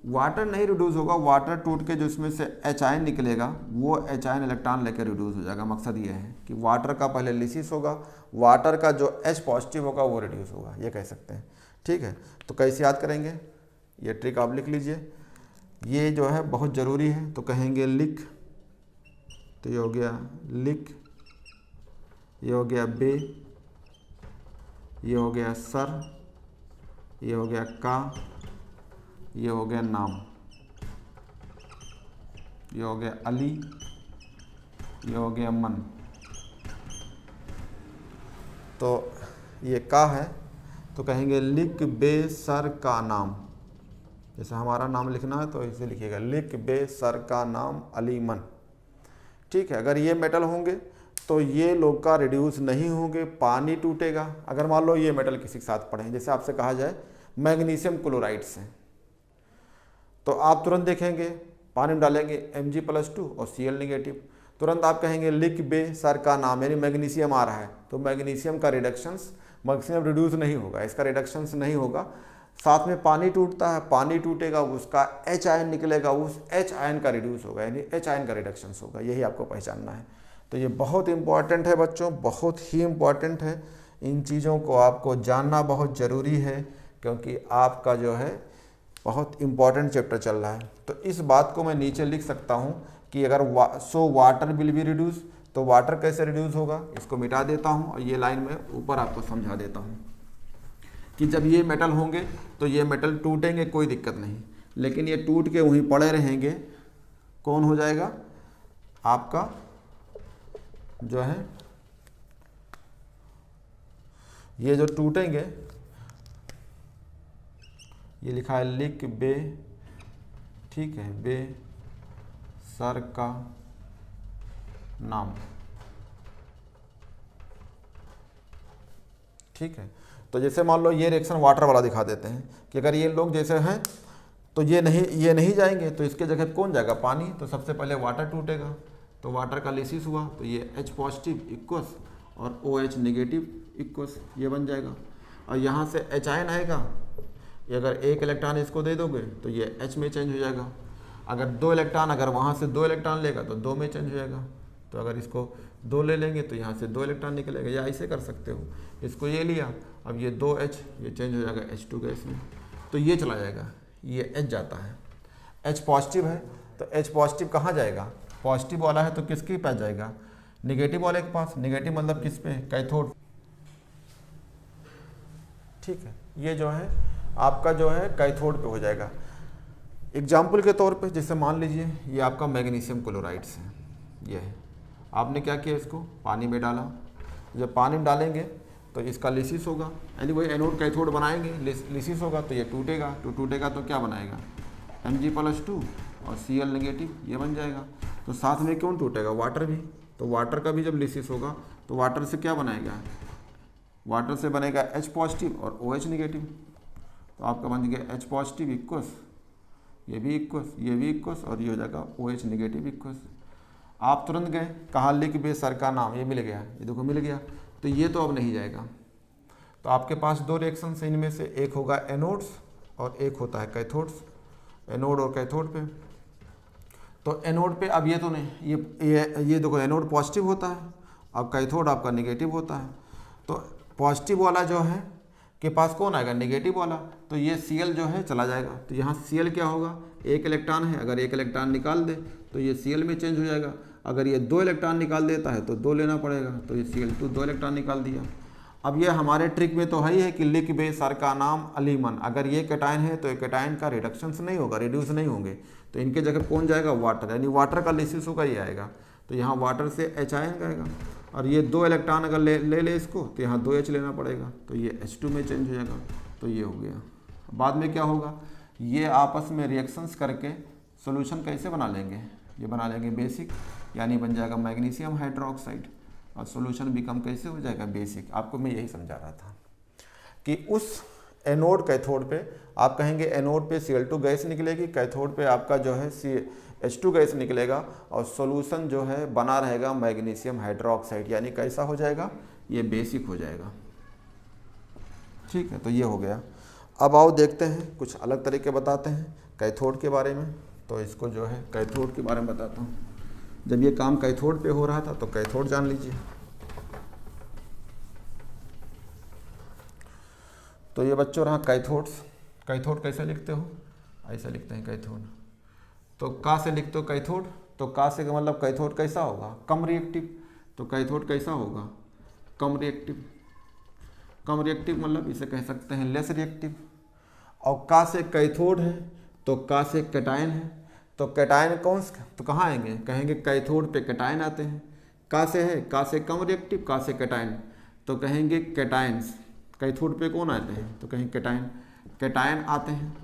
water नहीं रिड्यूस होगा, वाटर टूट के जो इसमें से H आयन निकलेगा वो H आयन इलेक्ट्रॉन लेकर रिड्यूस हो जाएगा। मकसद ये है कि वाटर का पहले लिसिस होगा, वाटर का जो H पॉजिटिव होगा वो रिड्यूस होगा, ये कह सकते हैं। ठीक है, तो कैसे याद करेंगे, ये ट्रिक आप लिख लीजिए, ये जो है बहुत ज़रूरी है। तो कहेंगे लिख, तो ये हो गया लिख, ये हो गया बे, ये हो गया सर, ये हो गया का, ये हो गया नाम, ये हो गया अली, ये हो गया मन। तो ये का है, तो कहेंगे लिख बे सर का नाम, जैसे हमारा नाम लिखना है तो इसे लिखिएगा लिख बे सर का नाम अली मन। ठीक है, अगर ये मेटल होंगे तो ये लोग का रिड्यूस नहीं होंगे, पानी टूटेगा। अगर मान लो ये मेटल किसी के साथ पड़े, जैसे आपसे कहा जाए मैग्नीशियम क्लोराइड से, तो आप तुरंत देखेंगे पानी में डालेंगे Mg+2 और Cl नेगेटिव, तुरंत आप कहेंगे लिख बे सर का नाम, यानी मैग्नीशियम आ रहा है, तो मैग्नीशियम का रिडक्शंस, मैग्नीशियम रिड्यूस नहीं होगा, इसका रिडक्शंस नहीं होगा। साथ में पानी टूटता है, पानी टूटेगा, उसका H आयन निकलेगा, उस H आयन का रिड्यूस होगा, यानी H आयन का रिडक्शंस होगा, यही आपको पहचानना है। तो ये बहुत इंपॉर्टेंट है बच्चों, बहुत ही इंपॉर्टेंट है, इन चीज़ों को आपको जानना बहुत ज़रूरी है, क्योंकि आपका जो है बहुत इंपॉर्टेंट चैप्टर चल रहा है। तो इस बात को मैं नीचे लिख सकता हूँ कि अगर वाटर विल बी रिड्यूस, तो वाटर कैसे रिड्यूस होगा, इसको मिटा देता हूँ और ये लाइन में ऊपर आपको समझा देता हूँ कि जब ये मेटल होंगे तो ये मेटल टूटेंगे, कोई दिक्कत नहीं, लेकिन ये टूट के वहीं पड़े रहेंगे, कौन हो जाएगा आपका जो है, ये जो टूटेंगे, ये लिखा है लिख बे, ठीक है, बे सर का नाम। ठीक है, तो जैसे मान लो ये रिएक्शन वाटर वाला दिखा देते हैं कि अगर ये लोग जैसे हैं तो ये नहीं जाएंगे, तो इसके जगह कौन जाएगा, पानी। तो सबसे पहले वाटर टूटेगा, तो वाटर का लिसिस हुआ, तो ये H पॉजिटिव इक्वस और OH नेगेटिव इक्वस, ये बन जाएगा। और यहाँ से H आयन आएगा, ये अगर एक इलेक्ट्रॉन इसको दे दोगे तो ये H में चेंज हो जाएगा, अगर दो इलेक्ट्रॉन, अगर वहाँ से दो इलेक्ट्रॉन लेगा तो दो में चेंज हो जाएगा, तो अगर इसको दो ले लेंगे तो यहाँ से दो इलेक्ट्रॉन निकलेगा, या ऐसे कर सकते हो, इसको ये लिया, अब ये 2H, ये चेंज हो जाएगा H2 गैस में, तो ये चला जाएगा, ये H जाता है, H पॉजिटिव है, तो H पॉजिटिव कहाँ जाएगा, पॉजिटिव वाला है तो किसके पास जाएगा, निगेटिव वाले के पास। निगेटिव मतलब किस पे, कैथोड। ठीक है, ये जो है आपका जो है कैथोड पे हो जाएगा। एग्जाम्पल के तौर पे जैसे मान लीजिए ये आपका मैग्नीशियम क्लोराइड्स है, ये है, आपने क्या किया, इसको पानी में डाला, जब पानी में डालेंगे तो इसका लिसिस होगा, यानी वही एनोड कैथोड बनाएंगे, लिसिस होगा तो ये टूटेगा, तो टूटेगा तो क्या बनाएगा, Mg+2 और Cl नेगेटिव, ये बन जाएगा। तो साथ में क्यों टूटेगा, वाटर भी, तो वाटर का भी जब लिसिस होगा तो वाटर से क्या बनाएगा, वाटर से बनेगा H पॉजिटिव और OH नेगेटिव, तो आपका बन गया H पॉजिटिव इक्वस, ये भी इक्वस, ये भी इक्वस, और ये हो जाएगा OH नेगेटिव इक्वस। आप तुरंत गए कहाँ, लिख बे सर का नाम, ये मिल गया, ये देखो मिल गया, तो ये तो अब नहीं जाएगा। तो आपके पास दो रिएक्शन है, इनमें से एक होगा एनोड्स और एक होता है कैथोड्स, एनोड और कैथोड पे। तो एनोड पे अब ये तो नहीं, ये देखो एनोड पॉजिटिव होता है और कैथोड आपका नेगेटिव होता है। तो पॉजिटिव वाला जो है के पास कौन आएगा, नेगेटिव वाला, तो ये Cl जो है चला जाएगा, तो यहाँ Cl क्या होगा, एक इलेक्ट्रॉन है, अगर एक इलेक्ट्रॉन निकाल दे तो ये Cl में चेंज हो जाएगा, अगर ये दो इलेक्ट्रॉन निकाल देता है तो दो लेना पड़ेगा, तो ये Cl2 दो इलेक्ट्रॉन निकाल दिया। अब ये हमारे ट्रिक में तो है ही है कि लिख बे सर का नाम अली मन, अगर ये कैटायन है तो ये कैटायन का रिडक्शंस नहीं होगा, रिड्यूस नहीं होंगे, तो इनके जगह कौन जाएगा, वाटर, यानी वाटर का लिसिस होगा, ये आएगा, तो यहाँ वाटर से H आयन आएगा, और ये दो इलेक्ट्रॉन अगर ले इसको तो यहाँ 2H लेना पड़ेगा, तो ये H2 में चेंज हो जाएगा, तो ये हो गया। बाद में क्या होगा, ये आपस में रिएक्शंस करके सोल्यूशन कैसे बना लेंगे, ये बना लेंगे बेसिक, यानी बन जाएगा मैग्नीशियम हाइड्रोक्साइड, और सॉल्यूशन बिकम कैसे हो जाएगा बेसिक। आपको मैं यही समझा रहा था कि उस एनोड कैथोड पे आप कहेंगे एनोड पे Cl2 गैस निकलेगी, कैथोड पे आपका जो है H2 गैस निकलेगा, और सॉल्यूशन जो है बना रहेगा मैग्नीशियम हाइड्रोक्साइड, यानी कैसा हो जाएगा, ये बेसिक हो जाएगा। ठीक है, तो ये हो गया। अब आओ देखते हैं कुछ अलग तरीके बताते हैं कैथोड के बारे में। तो इसको जो है कैथोड के बारे में बताता हूँ। जब ये काम कैथोड पे हो रहा था तो कैथोड जान लीजिए। तो ये बच्चों रहा कैथोड्स। कैथोड कैसे लिखते हो, ऐसा लिखते हैं कैथोड। तो का से लिखते हो कैथोड, तो का से मतलब कैथोड कैसा होगा, कम रिएक्टिव। तो कैथोड कैसा होगा, कम रिएक्टिव। कम रिएक्टिव मतलब इसे कह सकते हैं लेस रिएक्टिव। और का से कैथोड है तो का से कैटायन है, तो कैटायन कौन से, तो कहाँ आएंगे, कहेंगे कैथोड पे कैटायन आते हैं। का से है, का से कम रिएक्टिव, का से कैटायन, तो कहेंगे कैटायंस। कैथोड पे कौन आते हैं, तो कहेंगे कैटायन, कैटायन आते हैं।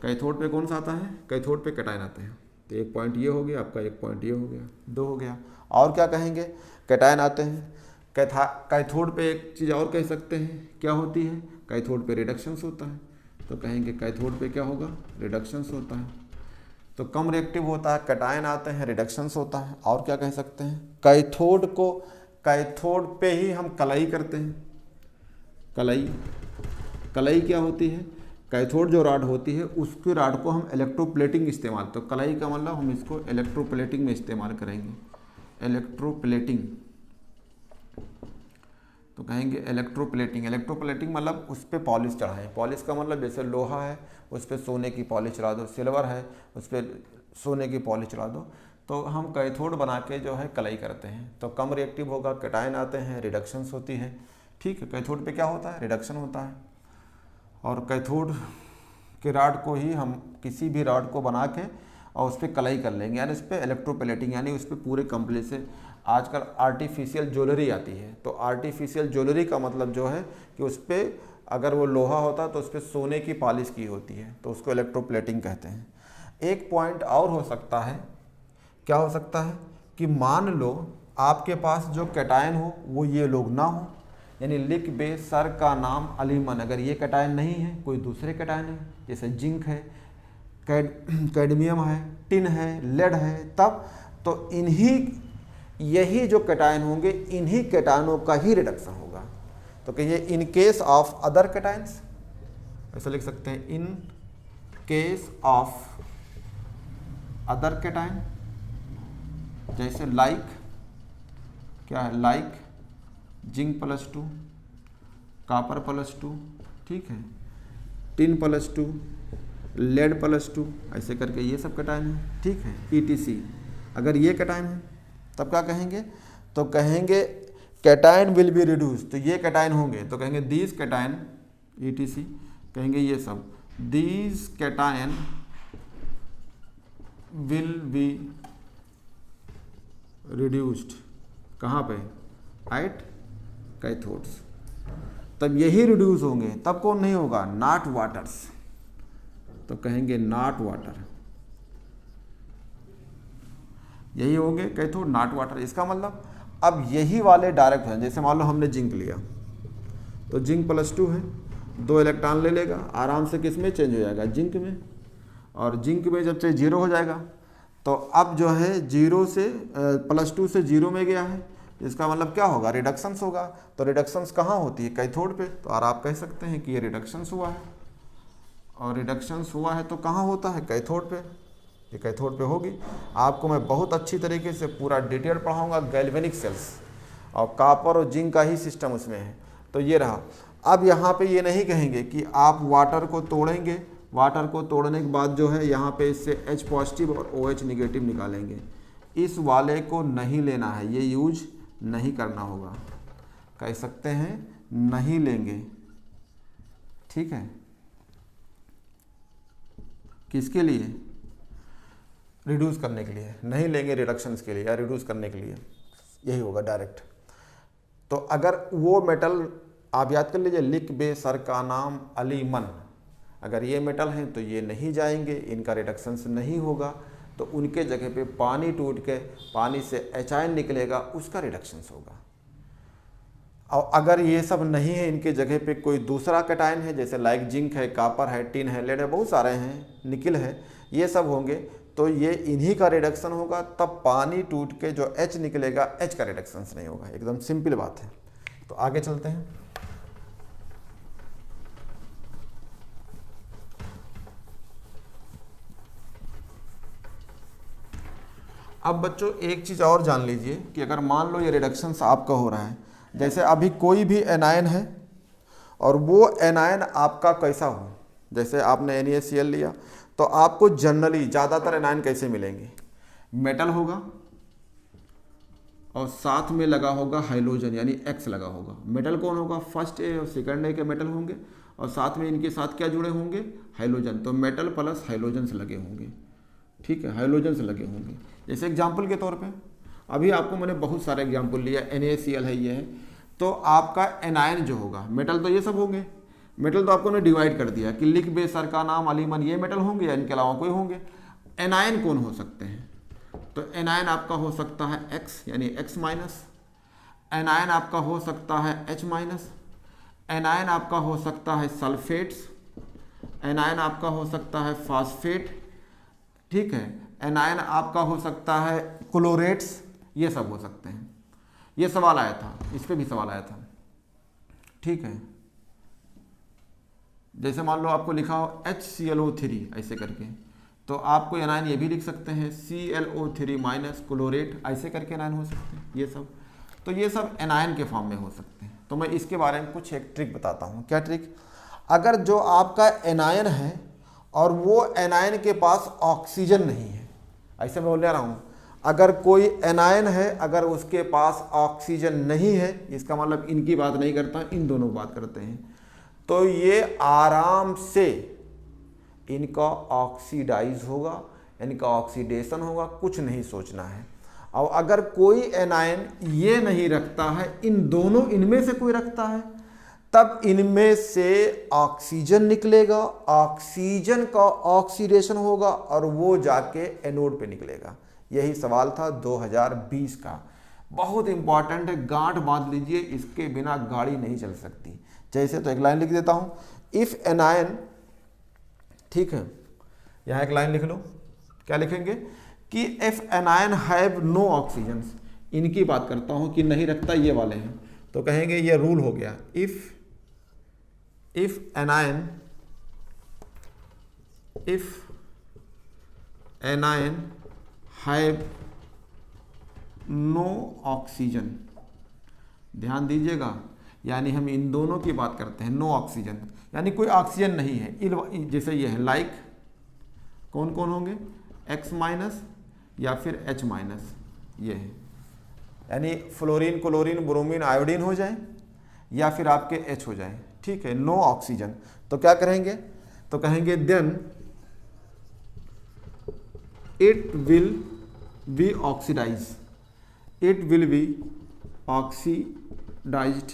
कैथोड पे कौन सा आता है, कैथोड पे कैटायन आते हैं। तो एक पॉइंट ये हो गया आपका, एक पॉइंट ये हो गया, दो हो गया। और क्या कहेंगे, कैटायन आते हैं। कैथोड पे एक चीज़ और कह सकते हैं, क्या होती है, कैथोड पे रिडक्शंस होता है। तो कहेंगे कैथोड पे क्या होगा, रिडक्शंस होता है। तो कम रिएक्टिव होता है, कैटायन आते हैं, रिडक्शंस होता है। और क्या कह सकते हैं, कैथोड को कैथोड पे ही हम कलई करते हैं। कलई, कलई क्या होती है, कैथोड जो रॉड होती है उसकी रॉड को हम इलेक्ट्रोप्लेटिंग इस्तेमाल, तो कलई का मतलब हम इसको इलेक्ट्रोप्लेटिंग में इस्तेमाल करेंगे। इलेक्ट्रोप्लेटिंग, तो कहेंगे इलेक्ट्रोप्लेटिंग। इलेक्ट्रोप्लेटिंग मतलब उस पर पॉलिश चढ़ाएं। पॉलिश का मतलब जैसे लोहा है उस पर सोने की पॉलिश चढ़ा दो, सिल्वर है उस पर सोने की पॉलिश चढ़ा दो। तो हम कैथोड बना के जो है कलई करते हैं। तो कम रिएक्टिव होगा, कैटायन आते हैं, रिडक्शंस होती है। ठीक है, कैथोड पे क्या होता है, रिडक्शन होता है। और कैथोड के रॉड को ही हम किसी भी रॉड को बना के और उस पर कलई कर लेंगे, यानी उस पर इलेक्ट्रोप्लेटिंग, यानी उस पर पूरे कंप्लीट से। आजकल आर्टिफिशियल ज्वेलरी आती है, तो आर्टिफिशियल ज्वेलरी का मतलब जो है कि उस पर अगर वो लोहा होता तो उस पर सोने की पॉलिश की होती है, तो उसको इलेक्ट्रोप्लेटिंग कहते हैं। एक पॉइंट और हो सकता है, क्या हो सकता है कि मान लो आपके पास जो कैटायन हो वो ये लोग ना हो, यानी लिख बे सर का नाम अलीमन, अगर ये कैटायन नहीं है कोई दूसरे कैटायन है, जैसे जिंक है, कैडमियम है, टिन है, लेड है, तब तो यही जो कैटायन होंगे इन्हीं कैटायनों का ही रिडक्शन होगा। तो कहिए in case of other cations, ऐसा लिख सकते हैं, in case of other cation, जैसे लाइक, क्या है, like zinc plus 2, copper plus 2, ठीक है, टिन प्लस 2, लेड प्लस 2, ऐसे करके ये सब कैटायन है। ठीक है, ETC। अगर ये कैटायन है तब क्या कहेंगे, तो कहेंगे कैटायन विल बी रिड्यूस। तो ये कैटायन होंगे तो कहेंगे दीज कैटायन, ETC, कहेंगे ये सब, these cation will be reduced. कहाँ पे, एट कैथोड्स। तब यही रिड्यूस होंगे, तब कौन नहीं होगा, नॉट वाटर्स। तो कहेंगे नॉट वाटर, यही होंगे कैथोड, नॉट वाटर। इसका मतलब अब यही वाले डायरेक्ट हैं। जैसे मान लो हमने जिंक लिया, तो जिंक प्लस 2 है, 2 इलेक्ट्रॉन ले लेगा, आराम से किस में चेंज हो जाएगा, जिंक में। और जिंक में जब से 0 हो जाएगा तो अब जो है 0 से +2 से 0 में गया है, इसका मतलब क्या होगा, रिडक्शंस होगा। तो रिडक्शंस कहाँ होती है, कैथोड पे। तो और आप कह सकते हैं कि ये रिडक्शंस हुआ है, और रिडक्शंस हुआ है तो कहाँ होता है, कैथोड पे। ये कैथोड पे होगी। आपको मैं बहुत अच्छी तरीके से पूरा डिटेल पढ़ाऊंगा, गैल्वेनिक सेल्स और कॉपर और जिंक का ही सिस्टम उसमें है। तो ये रहा। अब यहाँ पे ये नहीं कहेंगे कि आप वाटर को तोड़ेंगे, वाटर को तोड़ने के बाद जो है यहाँ पे इससे H पॉजिटिव और OH निगेटिव निकालेंगे, इस वाले को नहीं लेना है, ये यूज नहीं करना होगा, कह सकते हैं नहीं लेंगे। ठीक है, किसके लिए, रिड्यूस करने के लिए नहीं लेंगे, रिडक्शंस के लिए या रिड्यूस करने के लिए, यही होगा डायरेक्ट। तो अगर वो मेटल आप याद कर लीजिए, लिख बे सर का नाम अलीमन, अगर ये मेटल हैं तो ये नहीं जाएंगे, इनका रिडक्शंस नहीं होगा। तो उनके जगह पे पानी टूट के पानी से एच आयन निकलेगा, उसका रिडक्शंस होगा। और अगर ये सब नहीं है, इनके जगह पे कोई दूसरा कैटायन है, जैसे लाइक जिंक है, कापर है, टिन है, लेड है, बहुत सारे हैं, निकिल है, ये सब होंगे, तो ये इन्हीं का रिडक्शन होगा, तब पानी टूट के जो H निकलेगा, H का रिडक्शंस नहीं होगा। एकदम सिंपल बात है। तो आगे चलते हैं। अब बच्चों एक चीज़ और जान लीजिए कि अगर मान लो ये रिडक्शंस आपका हो रहा है, जैसे अभी कोई भी एनायन है और वो एनायन आपका कैसा हो, जैसे आपने NaCl लिया, तो आपको जनरली ज़्यादातर एनायन कैसे मिलेंगे, मेटल होगा और साथ में लगा होगा हाइड्रोजन, यानी X लगा होगा। मेटल कौन होगा, फर्स्ट ए और सेकंड ए के मेटल होंगे, और साथ में इनके साथ क्या जुड़े होंगे, हाइड्रोजन। तो मेटल प्लस हाइड्रोजन से लगे होंगे, ठीक है, हाइड्रोजन से लगे होंगे। जैसे एग्जाम्पल के तौर पे अभी आपको मैंने बहुत सारे एग्जाम्पल लिया, NaCl है, ये है, तो आपका एनायन जो होगा, मेटल तो ये सब होंगे, मेटल तो आपको ने डिवाइड कर दिया कि लिक बे सर का नाम अलीमन, ये मेटल होंगे या इनके अलावा कोई होंगे। एनायन कौन हो सकते हैं, तो एनायन आपका हो सकता है X यानी X माइनस, एनायन आपका हो सकता है H माइनस, एनायन आपका हो सकता है सल्फेट्स, एनायन आपका हो सकता है फास्फेट, ठीक है, एनायन आपका हो सकता है क्लोरेट्स, ये सब हो सकते हैं। ये सवाल आया था, इस पे भी सवाल आया था, ठीक है। जैसे मान लो आपको लिखा हो HClO3 ऐसे करके, तो आपको एनायन ये भी लिख सकते हैं ClO3 माइनस क्लोरेट, ऐसे करके एनायन हो सकते हैं ये सब। तो ये सब एनायन के फॉर्म में हो सकते हैं। तो मैं इसके बारे में कुछ एक ट्रिक बताता हूँ। क्या ट्रिक, अगर जो आपका एनायन है और वो एनायन के पास ऑक्सीजन नहीं है, ऐसे मैं बोल रहा हूँ, अगर कोई एनायन है अगर उसके पास ऑक्सीजन नहीं है, इसका मतलब इनकी बात नहीं करता, इन दोनों की बात करते हैं, तो ये आराम से इनका ऑक्सीडाइज होगा, इनका ऑक्सीडेशन होगा, कुछ नहीं सोचना है। और अगर कोई एनायन ये नहीं रखता है, इन दोनों इनमें से कोई रखता है, तब इनमें से ऑक्सीजन निकलेगा, ऑक्सीजन का ऑक्सीडेशन होगा और वो जाके एनोड पे निकलेगा। यही सवाल था 2020 का, बहुत इंपॉर्टेंट है, गांठ बांध लीजिए, इसके बिना गाड़ी नहीं चल सकती। जैसे तो एक लाइन लिख देता हूं, इफ एनायन, ठीक है, यहां एक लाइन लिख लो, क्या लिखेंगे कि if anion have no oxygen, इनकी बात करता हूं कि नहीं रखता, ये वाले हैं, तो कहेंगे ये रूल हो गया, if anion have no oxygen, ध्यान दीजिएगा, यानी हम इन दोनों की बात करते हैं, नो ऑक्सीजन यानी कोई ऑक्सीजन नहीं है। जैसे ये है लाइक, कौन कौन होंगे, X माइनस या फिर H माइनस, ये है, यानी फ्लोरीन, क्लोरीन, ब्रोमीन, आयोडीन हो जाए या फिर आपके H हो जाए, ठीक है, नो ऑक्सीजन। तो क्या करेंगे, तो कहेंगे then it will be oxidise, it will be oxidised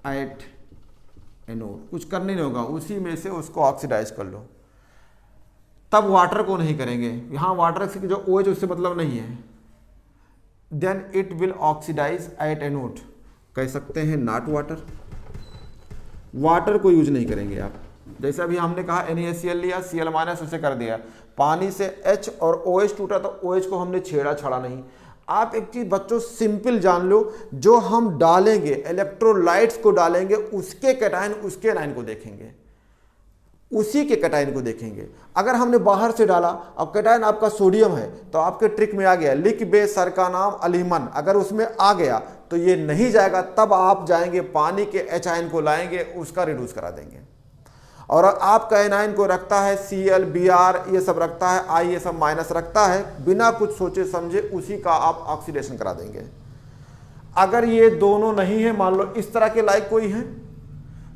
at anode, कुछ करने नहीं होगा, उसी में से उसको ऑक्सीडाइज कर लो। तब वाटर को नहीं करेंगे, यहां वाटर से जो OH उससे मतलब नहीं है, then it will oxidise at anode, कह सकते हैं नॉट वाटर, वाटर को यूज नहीं करेंगे आप। जैसे अभी हमने कहा NaCl लिया, Cl माइनस उसे कर दिया, पानी से H और OH टूटा तो OH को हमने छेड़ा छाड़ा नहीं। आप एक चीज बच्चों सिंपल जान लो, जो हम डालेंगे इलेक्ट्रोलाइट्स को डालेंगे, उसके कैटायन उसके एनायन को देखेंगे, उसी के कैटायन को देखेंगे। अगर हमने बाहर से डाला और कैटायन आपका सोडियम है, तो आपके ट्रिक में आ गया लिक बे सर का नाम अलीमन, अगर उसमें आ गया तो ये नहीं जाएगा, तब आप जाएंगे पानी के H आयन को लाएंगे, उसका रिड्यूस करा देंगे। और आपका एनायन को रखता है Cl, Br, ये सब रखता है, I ये सब माइनस रखता है, बिना कुछ सोचे समझे उसी का आप ऑक्सीडेशन करा देंगे। अगर ये दोनों नहीं है, मान लो इस तरह के लाइक कोई है,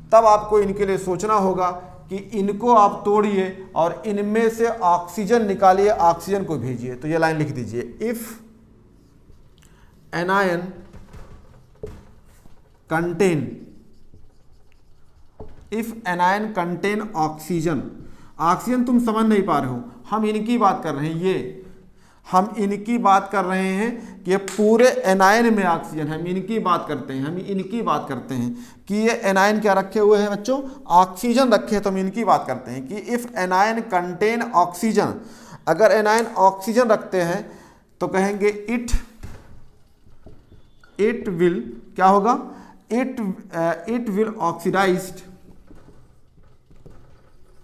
तब आपको इनके लिए सोचना होगा कि इनको आप तोड़िए और इनमें से ऑक्सीजन निकालिए, ऑक्सीजन को भेजिए। तो ये लाइन लिख दीजिए, if anion contain oxygen, oxygen तुम समझ नहीं पा रहे हो, हम इनकी बात कर रहे हैं, ये हम इनकी बात कर रहे हैं कि ये पूरे एनायन में ऑक्सीजन है, हम इनकी बात करते हैं, हम इनकी बात करते हैं कि ये एनायन क्या रखे हुए हैं बच्चों, ऑक्सीजन रखे हैं। तो हम इनकी बात करते हैं कि इफ़ एनायन कंटेन ऑक्सीजन, अगर एनायन ऑक्सीजन रखते हैं तो कहेंगे इट विल क्या होगा, इट विल ऑक्सीडाइज्ड,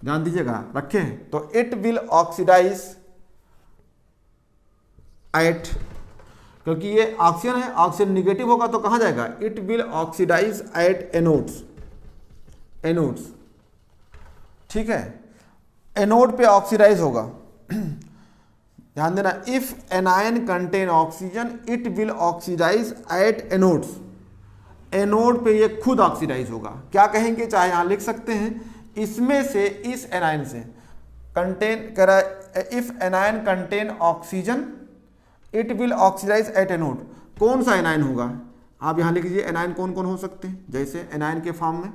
ध्यान दीजिएगा, रखे हैं तो इट विल ऑक्सीडाइज एट, क्योंकि ये ऑक्सीजन है, ऑक्सीजन निगेटिव होगा तो कहां जाएगा, it will oxidise at anodes, anodes, ठीक है, एनोड पे ऑक्सीडाइज होगा। ध्यान देना, if anion contain oxygen it will oxidise at anodes, anode पे ये खुद ऑक्सीडाइज होगा। क्या कहेंगे, चाहे यहां लिख सकते हैं, इसमें से, इस एनायन से कंटेन कह रहा है, if anion contain oxygen it will oxidise at anode, कौन सा एनायन होगा, आप यहां लिख लीजिए एनायन कौन कौन हो सकते हैं। जैसे एनायन के फॉर्म में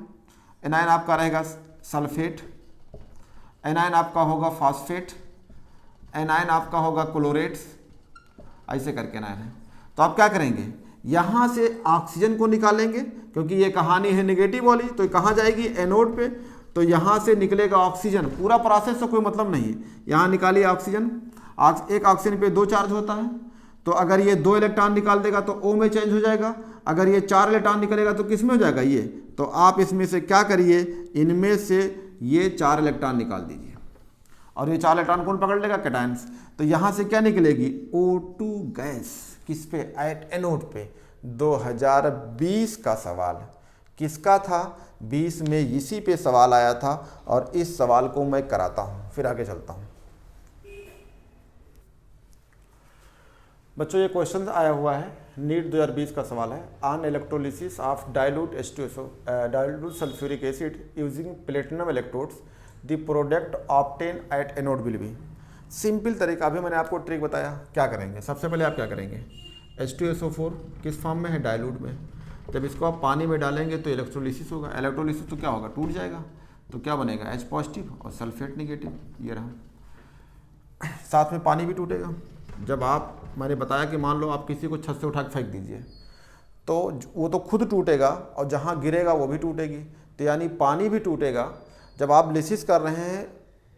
एनायन आपका रहेगा सल्फेट, एनायन आपका होगा फॉस्फेट, एनायन आपका होगा क्लोरेट्स, ऐसे करके एनायन है। तो आप क्या करेंगे, यहां से ऑक्सीजन को निकालेंगे, क्योंकि ये कहानी है नेगेटिव वाली, तो कहां जाएगी, एनोड पे, तो यहां से निकलेगा ऑक्सीजन, पूरा प्रोसेस से कोई मतलब नहीं है। यहां निकालिए ऑक्सीजन, एक ऑक्सीजन पे 2 चार्ज होता है, तो अगर ये 2 इलेक्ट्रॉन निकाल देगा तो O में चेंज हो जाएगा, अगर ये 4 इलेक्ट्रॉन निकलेगा तो किस में हो जाएगा ये, तो आप इसमें से क्या करिए, इनमें से ये 4 इलेक्ट्रॉन निकाल दीजिए, और ये 4 इलेक्ट्रॉन कौन पकड़ लेगा, कैटायंस। तो यहाँ से क्या निकलेगी, O2 गैस, किस पे, एट एनोड पे। 2020 का सवाल किसका था, 20 में इसी पे सवाल आया था, और इस सवाल को मैं कराता हूँ। फिर आगे चलता हूँ बच्चों, ये क्वेश्चन आया हुआ है, नीट 2020 का सवाल है, on electrolysis of dilute H2SO dilute sulphuric acid using platinum electrodes the product obtain at anode will be. Simple तरीका, अभी मैंने आपको ट्रिक बताया। क्या करेंगे, सबसे पहले आप क्या करेंगे, H2SO4 किस फॉर्म में है, डाइल्यूट में, जब इसको आप पानी में डालेंगे तो इलेक्ट्रोलिसिस होगा, इलेक्ट्रोलिसिस तो क्या होगा, टूट जाएगा, तो क्या बनेगा, H पॉजिटिव और सल्फेट निगेटिव, ये रहा, साथ में पानी भी टूटेगा। जब आप, मैंने बताया कि मान लो आप किसी को छत से उठा के फेंक दीजिए, तो वो तो खुद टूटेगा और जहाँ गिरेगा वो भी टूटेगी, तो यानी पानी भी टूटेगा। जब आप लिसिस कर रहे हैं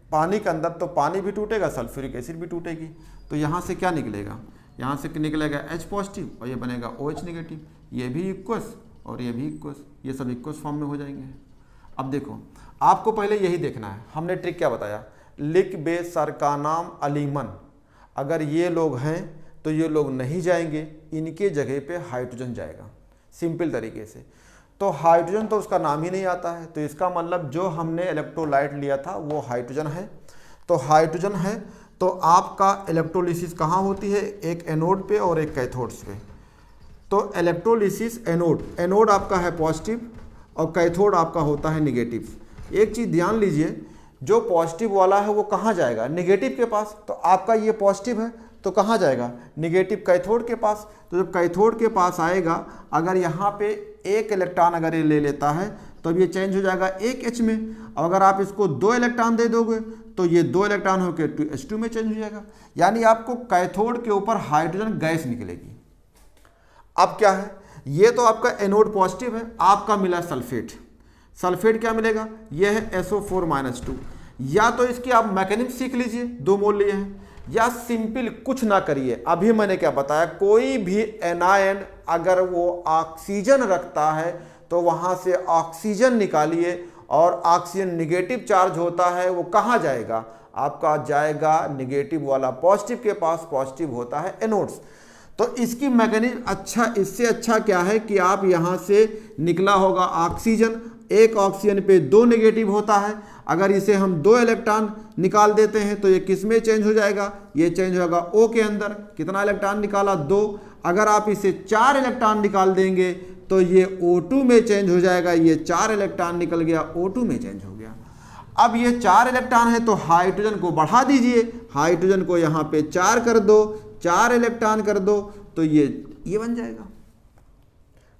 पानी के अंदर तो पानी भी टूटेगा, सल्फ्यूरिक एसिड भी टूटेगी, तो यहाँ से क्या निकलेगा, यहाँ से निकलेगा H पॉजिटिव और ये बनेगा OH निगेटिव, ये भी इक्वस और ये भी इक्वस, ये सब इक्वस फॉर्म में हो जाएंगे। अब देखो, आपको पहले यही देखना है, हमने ट्रिक क्या बताया, लिक बे सर का नाम अलीमन, अगर ये लोग हैं तो ये लोग नहीं जाएंगे, इनके जगह पे हाइड्रोजन जाएगा, सिंपल तरीके से। तो हाइड्रोजन तो उसका नाम ही नहीं आता है, तो इसका मतलब जो हमने इलेक्ट्रोलाइट लिया था वो हाइड्रोजन है। तो हाइड्रोजन है तो आपका इलेक्ट्रोलिसिस कहाँ होती है, एक एनोड पे और एक कैथोड्स पे। तो इलेक्ट्रोलिसिस एनोड, एनोड आपका है पॉजिटिव और कैथोड आपका होता है निगेटिव। एक चीज़ ध्यान लीजिए, जो पॉजिटिव वाला है वो कहाँ जाएगा, निगेटिव के पास, तो आपका ये पॉजिटिव है तो कहाँ जाएगा, निगेटिव कैथोड के पास। तो जब कैथोड के पास आएगा, अगर यहाँ पे 1 इलेक्ट्रॉन अगर ये ले लेता है तो अब ये चेंज हो जाएगा 1 H में, और अगर आप इसको 2 इलेक्ट्रॉन दे दोगे तो ये 2 इलेक्ट्रॉन होकर H2 में चेंज हो जाएगा, यानी आपको कैथोड के ऊपर हाइड्रोजन गैस निकलेगी। अब क्या है, ये तो आपका एनोड पॉजिटिव है, आपका मिला सल्फेट, सल्फेट क्या मिलेगा, ये है SO4-2। या तो इसकी आप मैकेनिज्म सीख लीजिए, 2 मोल लिए हैं, या सिंपल कुछ ना करिए। अभी मैंने क्या बताया, कोई भी एनायन अगर वो ऑक्सीजन रखता है तो वहां से ऑक्सीजन निकालिए, और ऑक्सीजन निगेटिव चार्ज होता है वो कहाँ जाएगा, आपका जाएगा निगेटिव वाला पॉजिटिव के पास, पॉजिटिव होता है एनोड्स। तो इसकी मैकेनिज्म अच्छा, इससे अच्छा क्या है कि आप यहाँ से निकला होगा ऑक्सीजन, एक ऑक्सीजन पे 2 नेगेटिव होता है, अगर इसे हम 2 इलेक्ट्रॉन निकाल देते हैं तो ये किस में चेंज हो जाएगा, ये चेंज होगा O के अंदर। कितना इलेक्ट्रॉन निकाला, 2। अगर आप इसे 4 इलेक्ट्रॉन निकाल देंगे तो ये O2 में चेंज हो जाएगा, ये 4 इलेक्ट्रॉन निकल गया, O2 में चेंज हो गया। अब ये 4 इलेक्ट्रॉन है तो हाइड्रोजन को बढ़ा दीजिए, हाइड्रोजन को यहाँ पे 4 कर दो, 4 इलेक्ट्रॉन कर दो, तो ये बन जाएगा,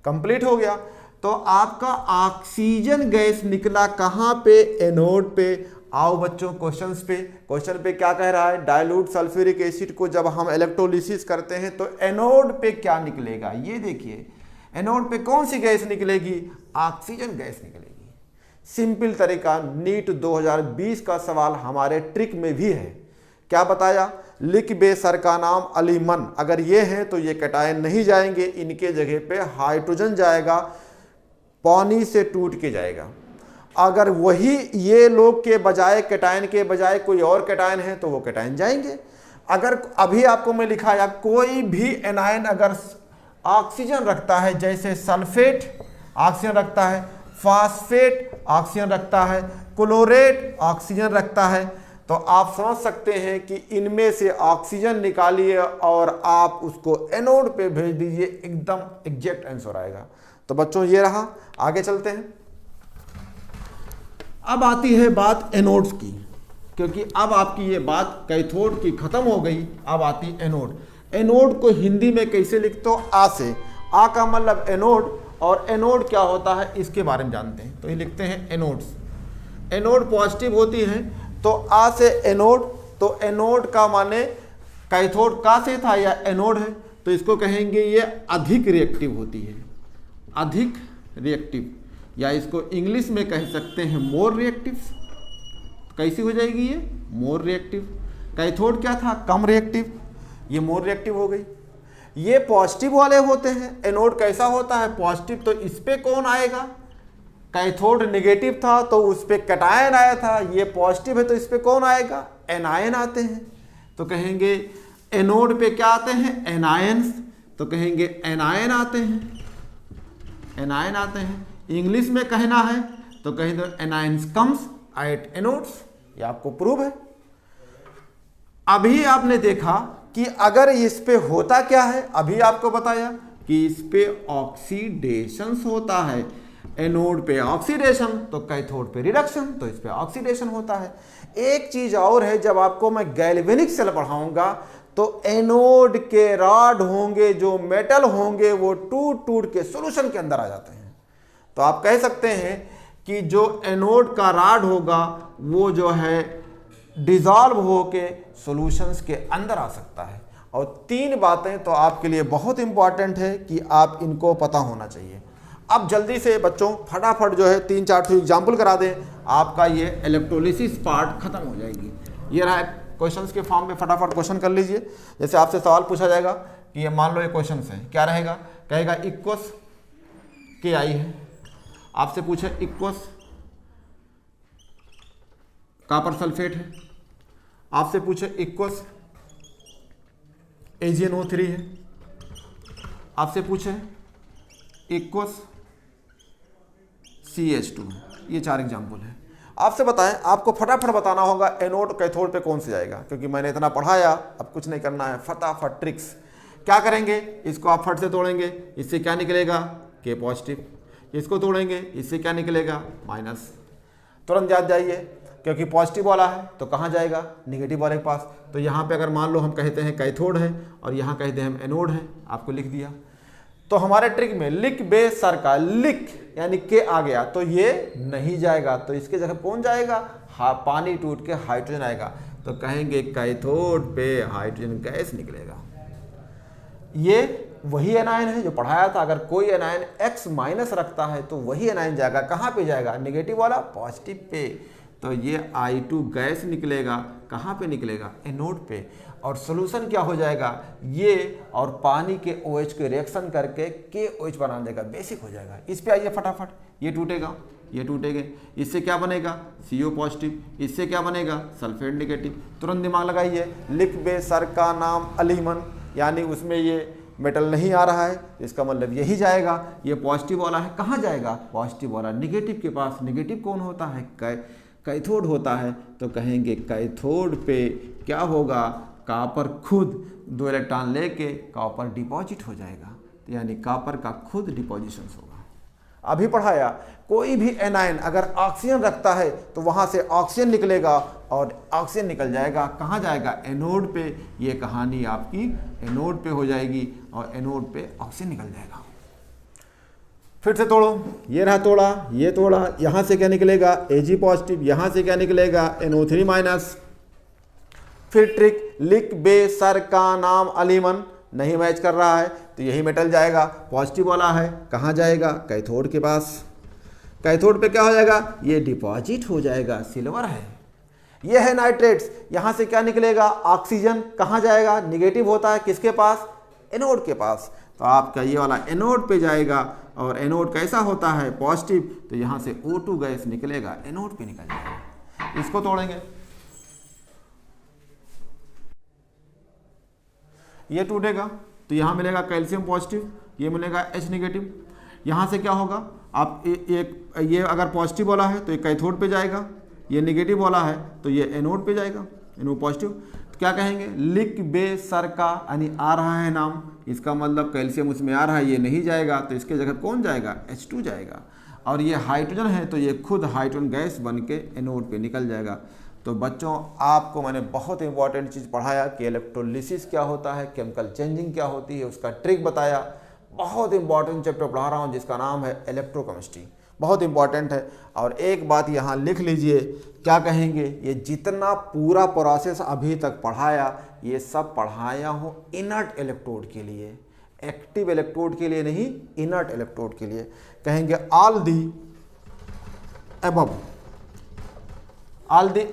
कंप्लीट हो गया। तो आपका ऑक्सीजन गैस निकला कहाँ पे, एनोड पे, आओ बच्चों क्वेश्चंस पे। क्वेश्चन पे क्या कह रहा है, डाइल्यूट सल्फ्यूरिक एसिड को जब हम इलेक्ट्रोलिसिस करते हैं तो एनोड पे क्या निकलेगा। ये देखिए एनोड पे कौन सी गैस निकलेगी, ऑक्सीजन गैस निकलेगी। सिंपल तरीका, नीट 2020 का सवाल हमारे ट्रिक में भी है। क्या बताया, लिख बे सर का नाम अलीमन, अगर ये हैं तो ये कैटायन नहीं जाएंगे, इनके जगह पे हाइड्रोजन जाएगा, पानी से टूट के जाएगा। अगर वही ये लोग के बजाय कैटायन के बजाय कोई और कैटायन है तो वो कैटायन जाएंगे। अगर अभी आपको मैं लिखाया कोई भी एनायन अगर ऑक्सीजन रखता है, जैसे सल्फेट ऑक्सीजन रखता है, फास्फेट ऑक्सीजन रखता है, क्लोरेट ऑक्सीजन रखता है, तो आप समझ सकते हैं कि इनमें से ऑक्सीजन निकालिए और आप उसको एनोड पे भेज दीजिए, एकदम एग्जैक्ट आंसर आएगा। तो बच्चों ये रहा, आगे चलते हैं। अब आती है बात एनोड्स की, क्योंकि अब आपकी ये बात कैथोड की खत्म हो गई, अब आती एनोड। एनोड को हिंदी में कैसे लिखते हो, आ से, आ का मतलब एनोड, और एनोड क्या होता है इसके बारे में जानते हैं। तो ये लिखते हैं एनोड्स। एनोड पॉजिटिव होती है तो आ से एनोड, तो एनोड का माने कैथोड का से था या एनोड है, तो इसको कहेंगे ये अधिक रिएक्टिव होती है, अधिक रिएक्टिव, या इसको इंग्लिश में कह सकते हैं मोर रिएक्टिव। कैसी हो जाएगी ये, मोर रिएक्टिव। कैथोड क्या था, कम रिएक्टिव, ये मोर रिएक्टिव हो गई। ये पॉजिटिव वाले होते हैं। एनोड कैसा होता है, पॉजिटिव, तो इस पे कौन आएगा, कैथोड नेगेटिव था तो उस पे कैटायन आया था, ये पॉजिटिव है तो इस पे कौन आएगा, एनायन आते हैं। तो कहेंगे एनोड पे क्या आते हैं, एनायंस, तो कहेंगे एनायन आते हैं, एनायन आते हैं। इंग्लिश में कहना है तो कहेंगे एनायंस कम्स एट एनोड्स, ये आपको प्रूव है। अभी आपने देखा कि अगर इस पे होता क्या है, अभी आपको बताया कि इस पे ऑक्सीडेशन होता है। एनोड पे ऑक्सीडेशन तो कैथोड पे रिडक्शन, तो इस पे ऑक्सीडेशन होता है। एक चीज और है, जब आपको मैं गैल्वेनिक सेल पढ़ाऊंगा तो एनोड के रॉड होंगे, जो मेटल होंगे वो टूट टूट के सॉल्यूशन के अंदर आ जाते हैं। तो आप कह सकते हैं कि जो एनोड का रॉड होगा वो जो है डिसॉल्व होके सॉल्यूशंस के अंदर आ सकता है। और तीन बातें तो आपके लिए बहुत इंपॉर्टेंट है कि आप इनको पता होना चाहिए। अब जल्दी से बच्चों फटाफट जो है 3-4 एग्जाम्पल करा दें, आपका ये इलेक्ट्रोलिसिस पार्ट खत्म हो जाएगी। ये रहा क्वेश्चंस के फॉर्म में, फटाफट क्वेश्चन कर लीजिए। जैसे आपसे सवाल पूछा जाएगा कि ये मान लो ये क्वेश्चन है, क्या रहेगा, कहेगा इक्वस के आई है, आपसे पूछे इक्वस कॉपर सल्फेट है, आपसे पूछे इक्वस AgNO3 है, आपसे पूछे इक्वस CH2, ये 4 एग्जाम्पल है। आपसे बताएं, आपको फटाफट बताना होगा एनोड कैथोड पे कौन से जाएगा, क्योंकि मैंने इतना पढ़ाया, अब कुछ नहीं करना है, फटाफट ट्रिक्स। क्या करेंगे, इसको आप फट से तोड़ेंगे, इससे क्या निकलेगा, K पॉजिटिव, इसको तोड़ेंगे, इससे क्या निकलेगा, माइनस। तुरंत याद जाइए, क्योंकि पॉजिटिव वाला है तो कहाँ जाएगा, निगेटिव वाले के पास। तो यहाँ पे अगर मान लो हम कहते हैं कैथोड है और यहाँ कहते हैं हम एनोड है, आपको लिख दिया। तो हमारे ट्रिक में लिख बे सर का, लिख यानी के आ गया तो ये नहीं जाएगा, तो इसके जगह कौन जाएगा, पानी टूट के हाइड्रोजन आएगा, तो कहेंगे कैथोड पे हाइड्रोजन गैस निकलेगा। ये वही एनायन है जो पढ़ाया था, अगर कोई एनायन X माइनस रखता है तो वही एनायन जाएगा, कहाँ पे जाएगा, नेगेटिव वाला पॉजिटिव पे, तो ये I2 गैस निकलेगा, कहाँ पे निकलेगा, एनोड पे। और सोल्यूशन क्या हो जाएगा, ये और पानी के OH के रिएक्शन करके KOH बना देगा, बेसिक हो जाएगा। इस पे आइए फटाफट, ये टूटेगा, ये टूटेगा, इससे क्या बनेगा, CO पॉजिटिव, इससे क्या बनेगा, सल्फेट नेगेटिव। तुरंत दिमाग लगाइए, लिख बे सर का नाम अलीमन, यानी उसमें ये मेटल नहीं आ रहा है, इसका मतलब यही जाएगा। ये पॉजिटिव वाला है, कहाँ जाएगा, पॉजिटिव वाला निगेटिव के पास। निगेटिव कौन होता है, कैथोड होता है, तो कहेंगे कैथोड पे क्या होगा, कॉपर खुद 2 इलेक्ट्रॉन लेके कॉपर डिपॉजिट हो जाएगा, यानी कॉपर का खुद डिपोजिशन होगा। अभी पढ़ाया, कोई भी एनायन अगर ऑक्सीजन रखता है तो वहाँ से ऑक्सीजन निकलेगा और ऑक्सीजन निकल जाएगा, कहाँ जाएगा, एनोड पे। ये कहानी आपकी एनोड पे हो जाएगी और एनोड पे ऑक्सीजन निकल जाएगा। फिर से तोड़ो, ये रहा तोड़ा, ये तोड़ा, यहाँ से क्या निकलेगा Ag पॉजिटिव, यहाँ से क्या निकलेगा NO3 माइनस। फिर ट्रिक, लिख बे सर का नाम अलीमन, नहीं मैच कर रहा है तो यही मेटल जाएगा, पॉजिटिव वाला है, कहाँ जाएगा कैथोड के पास। कैथोड पे क्या हो जाएगा, ये डिपॉजिट हो जाएगा, सिल्वर है। ये है नाइट्रेट्स, यहाँ से क्या निकलेगा ऑक्सीजन, कहाँ जाएगा निगेटिव होता है किसके पास, एनोड के पास। तो आपका ये वाला एनोड पे जाएगा और एनोड कैसा होता है पॉजिटिव, तो यहाँ से O2 गैस निकलेगा, एनोड पे निकल जाएगा। इसको तोड़ेंगे, ये टूटेगा तो यहाँ मिलेगा कैल्शियम पॉजिटिव, ये मिलेगा H नेगेटिव। यहाँ से क्या होगा, आप ये अगर पॉजिटिव वाला है तो ये कैथोड पे जाएगा, ये नेगेटिव वाला है तो ये एनोड पे जाएगा, एनोड पॉजिटिव। तो क्या कहेंगे, लिख बे सर का, यानी आ रहा है नाम, इसका मतलब कैल्शियम उसमें आ रहा है, ये नहीं जाएगा तो इसके जगह कौन जाएगा, H2 जाएगा। और ये हाइड्रोजन है तो ये खुद हाइड्रोजन गैस बन के एनोड पे निकल जाएगा। तो बच्चों आपको मैंने बहुत इंपॉर्टेंट चीज़ पढ़ाया कि इलेक्ट्रोलिसिस क्या होता है, केमिकल चेंजिंग क्या होती है, उसका ट्रिक बताया। बहुत इंपॉर्टेंट चैप्टर पढ़ा रहा हूँ जिसका नाम है इलेक्ट्रोकेमिस्ट्री, बहुत इंपॉर्टेंट है। और एक बात यहाँ लिख लीजिए, क्या कहेंगे, ये जितना पूरा प्रोसेस अभी तक पढ़ाया ये सब पढ़ाया हूँ इनर्ट इलेक्ट्रोड के लिए, एक्टिव इलेक्ट्रोड के लिए नहीं, इनर्ट इलेक्ट्रोड के लिए। कहेंगे ऑल दी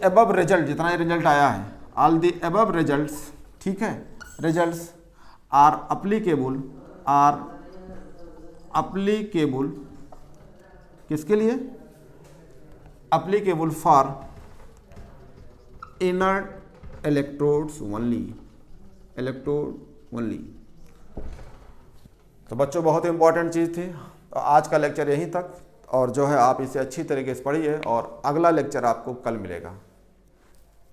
एबव रिजल्ट, जितना ये रिजल्ट आया है, ऑल दी एबव रिजल्ट्स, ठीक है, रिजल्ट्स आर अप्लीकेबल किसके लिए, applicable for inert electrodes only, तो बच्चों बहुत इंपॉर्टेंट चीज़ थी। तो आज का लेक्चर यहीं तक, और जो है आप इसे अच्छी तरीके से पढ़िए और अगला लेक्चर आपको कल मिलेगा।